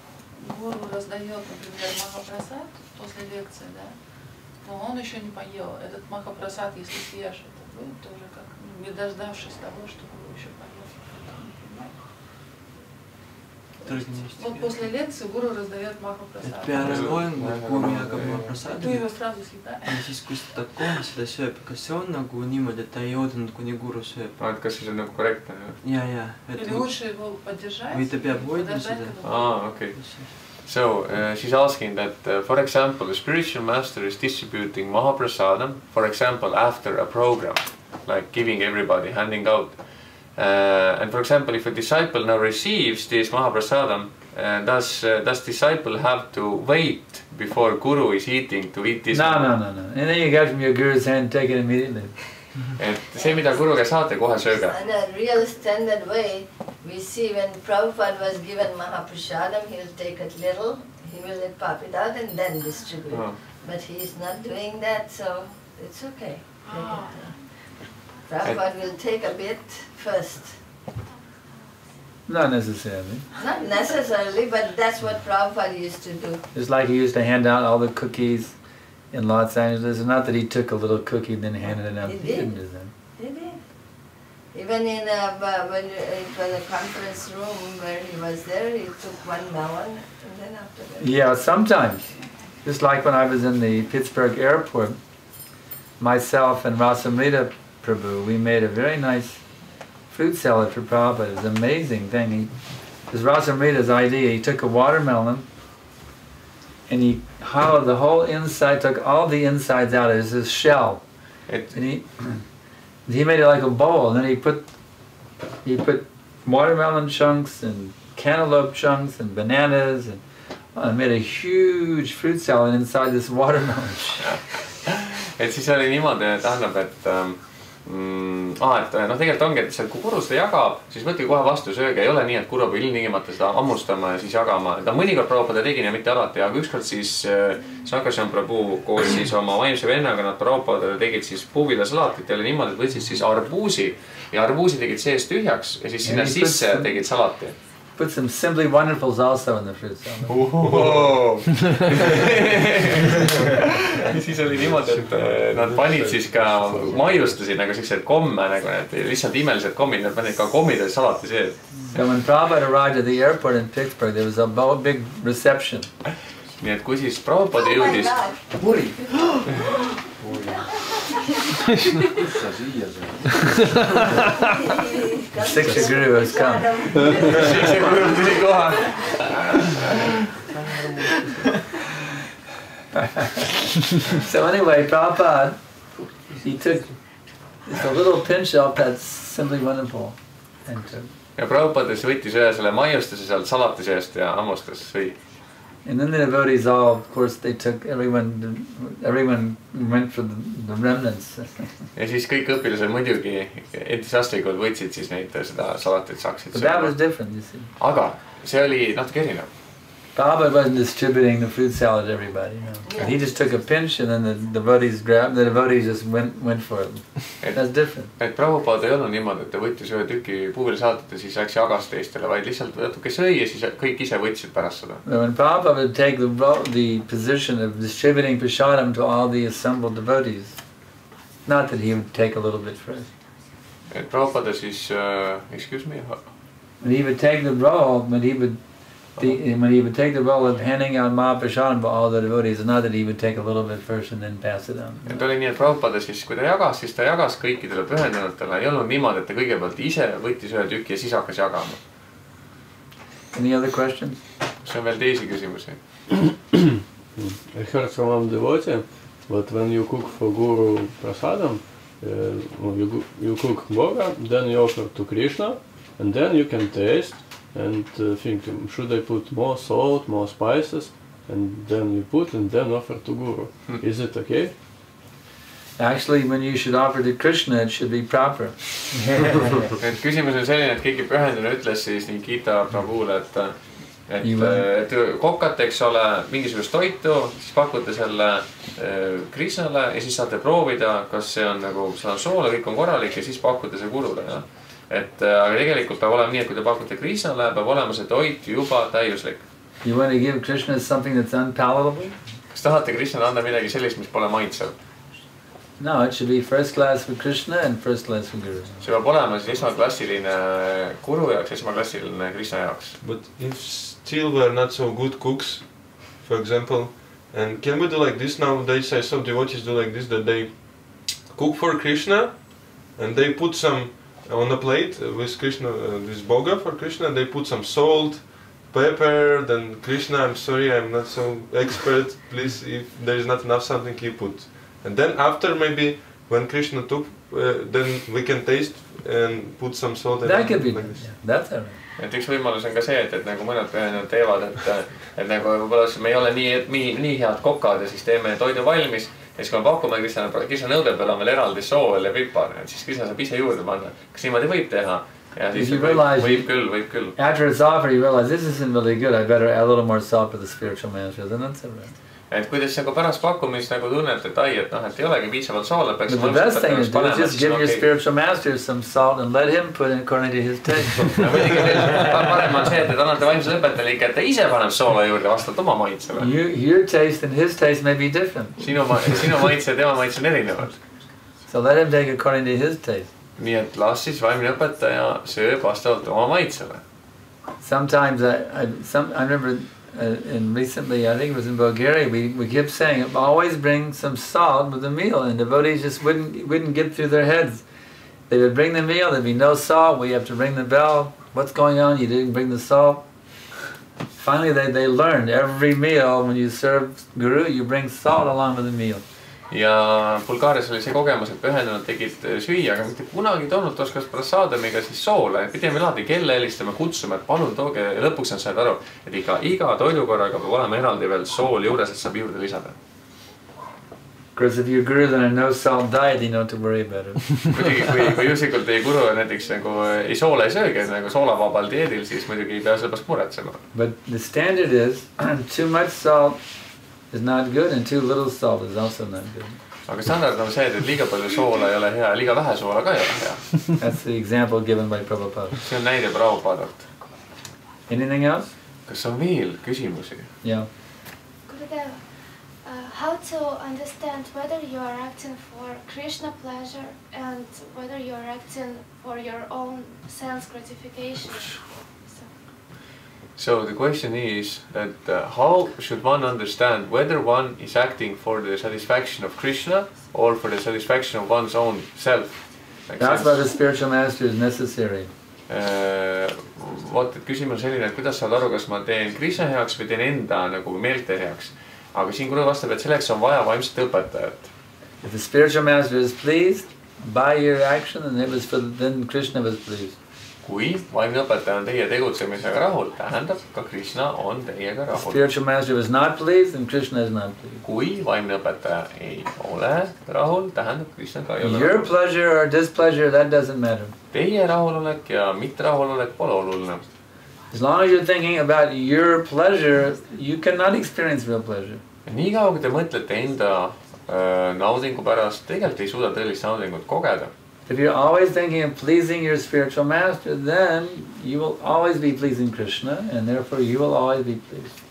гуру раздает, например, махапрасад после лекции, да, но он еще не поел. Этот махапрасад, если съешь, это будет тоже как, не дождавшись того, что гуру еще поел. Вот после лекции гуру раздает махапрасад. Peale loengu, kui jagab mahaprasadi. Tu его сразу съедаешь. Ja siis, kui ta kohe seda sööb, kas see on nagu niimoodi, et ta ei oodanud, kuni guru sööb? Et kas siis on nagu korrektne? Ja. Или лучше его поддержать? Või ta peab hoidma seda? Okay. So, she's asking that, for example, the spiritual master is distributing Mahaprasadam, for example, after a program, like giving everybody, handing out. And for example, if a disciple now receives this Mahaprasadam, does disciple have to wait before guru is eating to eat this? No. And then you get from your guru's hand, take it immediately. Et see, mida guru käest saate, kohe sööge. In a real standard way, we see when Prabhupada was given Mahaprasadam, he will take it little, he will pop it out and then distribute. But he is not doing that, so it's okay. Prabhupada will take a bit first. Not necessarily. Not necessarily, but that's what Prabhupada used to do. Just like he used to hand out all the cookies in Los Angeles. Not that he took a little cookie and then handed it out. He did. He did. Even in when it was a conference room where he was there, he took one melon and then after that. Yeah, sometimes. Just like when I was in the Pittsburgh airport, myself and Rasamrita Prabhu, we made a very nice fruit salad for Prabhupada. It was an amazing thing. It was Rasamrita's idea. He took a watermelon and he hollowed the whole inside, took all the insides out. It was this shell. And he made it like a bowl. And then he put watermelon chunks and cantaloupe chunks and bananas and made a huge fruit salad inside this watermelon shell. Et siis oli niimoodi, tähendab, et tegelikult ongi, et kui guru seda jagab, siis võtke kohe vastu sööge. Ei ole nii, et guru peab ilmtingimata seda hammustama ja siis jagama. Ta mõnikord Prabhupada tegin ja mitte alati, aga ükskord siis Sankarshan Prabhu koos siis oma vaimse vennaga nad Prabhupada tegid siis puuvilasalatit ja oli niimoodi, et võtsid siis arbuusi ja arbuusi tegid sees tühjaks ja siis sinna sisse tegid salati. Put some Simply Wonderfuls also in the fruit salad. Siis oli niimoodi, et nad panid siis ka maiustasid nagu sellised komme, nagu need lihtsalt imelised kommid, nad panid ka kommid ja salati sees. And when Prabhupada arrived at the airport in Pittsburgh, there was a big reception. Nii et kui siis Prabhupada jõudis... Puri! Siksha Guru has come. Siksha Guru tuli kohe. So anyway, Prabhupada, he took just a little pinch of that Simply Wonderful and took. Ja Prabhupada võttis ühe selle maiustuse sealt salati seest ja hammustas sõi. And then the devotees all, of course, they took everyone went for the remnants. Ja siis kõik õpilased muidugi entusiastlikult võtsid siis neid seda salatit saksid. But that was different, you see. Aga see oli natuke erinev. Baba wasn't distributing the fruit salad to everybody, no. Yeah. He just took a pinch and then the devotees just went for it. That's different. Et Prabhupada ei olnud niimoodi, et ta võttis ühe tüki puuviljasalatit ja siis läks jagas teistele, vaid lihtsalt natuke sõi ja siis kõik ise võtsid pärast seda. When Prabhupada would take the position of distributing prasadam to all the assembled devotees, not that he would take a little bit first. Et Prabhupada siis, excuse me? When he would take the role, when he would take the role of handing out Mahaprasadam to all the devotees, not that he would take a little bit first and then pass it on. Et oli nii, et Prabhupada siis, kui ta jagas kõikidele pühendunutele, ei olnud niimoodi, et ta kõigepealt ise võttis ühe tüki ja siis hakkas jagama. Any other questions? See on veel teisi küsimusi. I heard from one devotee, but when you cook for Guru Prasadam, you cook Bhoga, then you offer to Krishna, and then you can taste and think, should I put more salt, more spices, and then you put and then offer to Guru. Is it okay? Actually, when you should offer to Krishna, it should be proper. Et küsimus on selline, et keegi pühenduna ütles siis Nikita Prabhule, et kokkate, eks ole, mingisugust toitu, siis pakute selle Krishnale ja siis saate proovida, kas see on nagu, seal on soola, kõik on korralik ja siis pakute see Gurule, jah. Aga tegelikult peab olema nii, et kui te pakute Krishnale, peab olema see toit juba täiuslik. You want to give Krishna something that's unpalatable? Kas tahate Krishnale anda midagi sellist, mis pole maitsev? No, it should be first class for Krishna and first class for Guru. See peab olema siis esmaklassiline Guru jaoks, esmaklassiline Krishna jaoks. But if still we're not so good cooks, for example, and can we do like this nowadays? I saw devotees do like this, that they cook for Krishna and they put some on a plate with Krishna, this Bhoga for Krishna, they put some salt, pepper, then Krishna, I'm sorry, I'm not so expert, please, if there is not enough something you put. And then after maybe, when Krishna took, then we can taste and put some salt. That could be, like yeah, that's all right. Et üks võimalus on ka see, et nagu mõned pühendajad teevad, et nagu võib-olla me ei ole nii head kokad ja siis teeme toidu valmis ja siis kui me pakume Krishna nõude peal on veel eraldi sool ja pipar, et siis Krishna saab ise juurde panna. Kas niimoodi võib teha? Ja siis võib küll. After it's offered, you realize this isn't really good, I better add a little more salt for the spiritual masters, and that's all right. Et kuidas nagu pärast pakkumist nagu tunnete, et ai, et noh, et ei olegi piisavalt soola, peaks the best thing is just give your spiritual master some salt and let him put it according to his taste. Parem on see, et annate vaimsuse õpetajale ikka, et ta ise paneb soola juurde vastavalt oma maitsele. Your taste and his taste may be different. Sinu maitse ja tema maitse on erinevad. So let him take according to his taste. Nii et las siis vaimne õpetaja sööb vastavalt oma maitsele. Sometimes I remember and recently, I think it was in Bulgaria, we kept saying, always bring some salt with the meal, and devotees just wouldn't get through their heads. They would bring the meal, there'd be no salt, we have to ring the bell. What's going on? You didn't bring the salt. Finally, they learned every meal, when you serve Guru, you bring salt along with the meal. Ja Bulgaarias oli see kogemus, et pühendunud tegid süüa, aga mitte kunagi toonud oskas prasadamiga siis soola. Pidime alati kelle helistama, kutsume, et palun tooge, ja lõpuks on saanud aru, et iga toidukorraga peab olema eraldi veel sool juures, et saab juurde lisada. Because if your guru on a no salt diet, you don't have to worry about it. Kui juhuslikult teie guru näiteks nagu ei soola ei söögi, nagu soolavabal dieedil, siis muidugi ei pea sellepärast muretsema. But the standard is too much salt is not good and too little salt is also not good. Aga standard on see, et liiga palju soola ei ole hea ja liiga vähe soola ka ei ole hea. That's the example given by Prabhupada. See on näide Prabhupadalt. Anything else? Kas on veel küsimusi? Yeah. Gurudeva, how to understand whether you are acting for Krishna pleasure and whether you are acting for your own sense gratification? So the question is that how should one understand whether one is acting for the satisfaction of Krishna or for the satisfaction of one's own self? That's why the spiritual master is necessary. Vot, et küsimus on selline, et kuidas saad aru, kas ma teen Krishna heaks või teen enda nagu meelte heaks. Aga siin Guru vastab, et selleks on vaja vaimset õpetajat. If the spiritual master is pleased by your action, then Krishna was pleased. Kui vaimne õpetaja on teie tegutsemisega rahul, tähendab ka Krishna on teiega rahul. Spiritual master is not pleased and Krishna is not pleased. Kui vaimne õpetaja ei ole rahul, tähendab Krishna ka ei ole Your rahul. pleasure or displeasure, that doesn't matter. Teie rahulolek ja mitte rahulolek pole oluline. As long as you're thinking about your pleasure, you cannot experience real pleasure. Nii kaua, kui te mõtlete enda naudingu pärast, tegelikult ei suuda tõelist naudingut kogeda. If you're always thinking of pleasing your spiritual master, then you will always be pleasing Krishna, and therefore you will always be pleased.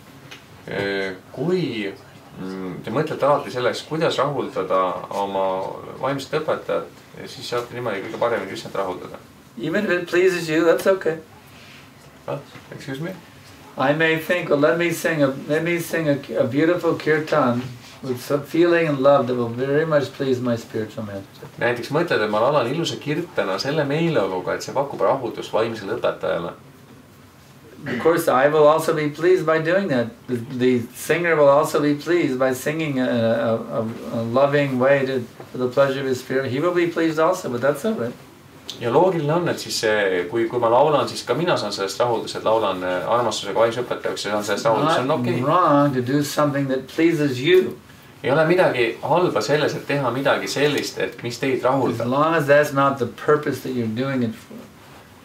Kui te mõtlete alati selleks, kuidas rahuldada oma vaimset õpetajat, siis saate niimoodi kõige paremini Krishnat rahuldada. Even if it pleases you, that's okay. Excuse me? I may think, well, let me sing a beautiful kirtan with some feeling and love that will very much please my spiritual master. Näiteks mõtled, et ma laulan ilusa kirtana selle meeleoluga, et see pakub rahuldust vaimsele õpetajale. Of course, I will also be pleased by doing that. The singer will also be pleased by singing a loving way for the pleasure of his spirit. He will be pleased also, but that's all right. Ja loogiline on, et siis see, kui ma laulan, siis ka mina saan sellest rahuldus, et laulan armastusega vaimse õpetajaks ja saan sellest rahuldus, see on okei. Not wrong to do something that pleases you. Ei ole midagi halba selles, et teha midagi sellist, et mis teid rahuldab. As long as that's not the purpose that you're doing it for.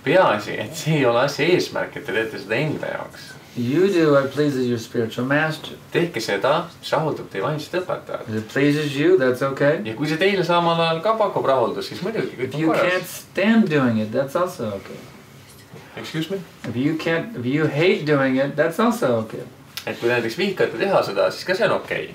Peaasi, et see ei ole asja eesmärk, et te teete seda enda jaoks. You do what pleases your spiritual master. Tehke seda, mis rahuldab teie vaimset õpetajat. If it pleases you, that's okay. Ja kui see teile samal ajal ka pakub rahuldus, siis muidugi kõik If you can't stand doing it, that's also okay. Excuse me? If you hate doing it, that's also okay. Et kui näiteks vihkate teha seda, siis ka see on okei.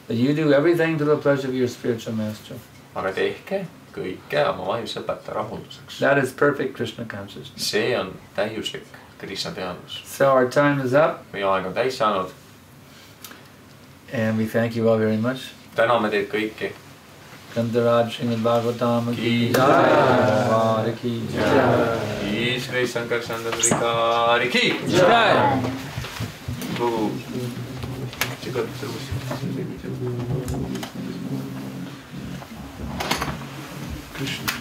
But you do everything to the pleasure of your spiritual master. Aga tehke kõike oma vaimse õpetaja rahulduseks. That is perfect Krishna consciousness. See on täiuslik Krishna teadvus. So our time is up. Meie aeg on täis saanud. And we thank you all very much. Täname teid kõiki. Kandaraj Śrīmad Bhāgavatam ki jai. Bhāgavad ki jai. Shri Sankarshan Das Adhikari ki jai. Krishna.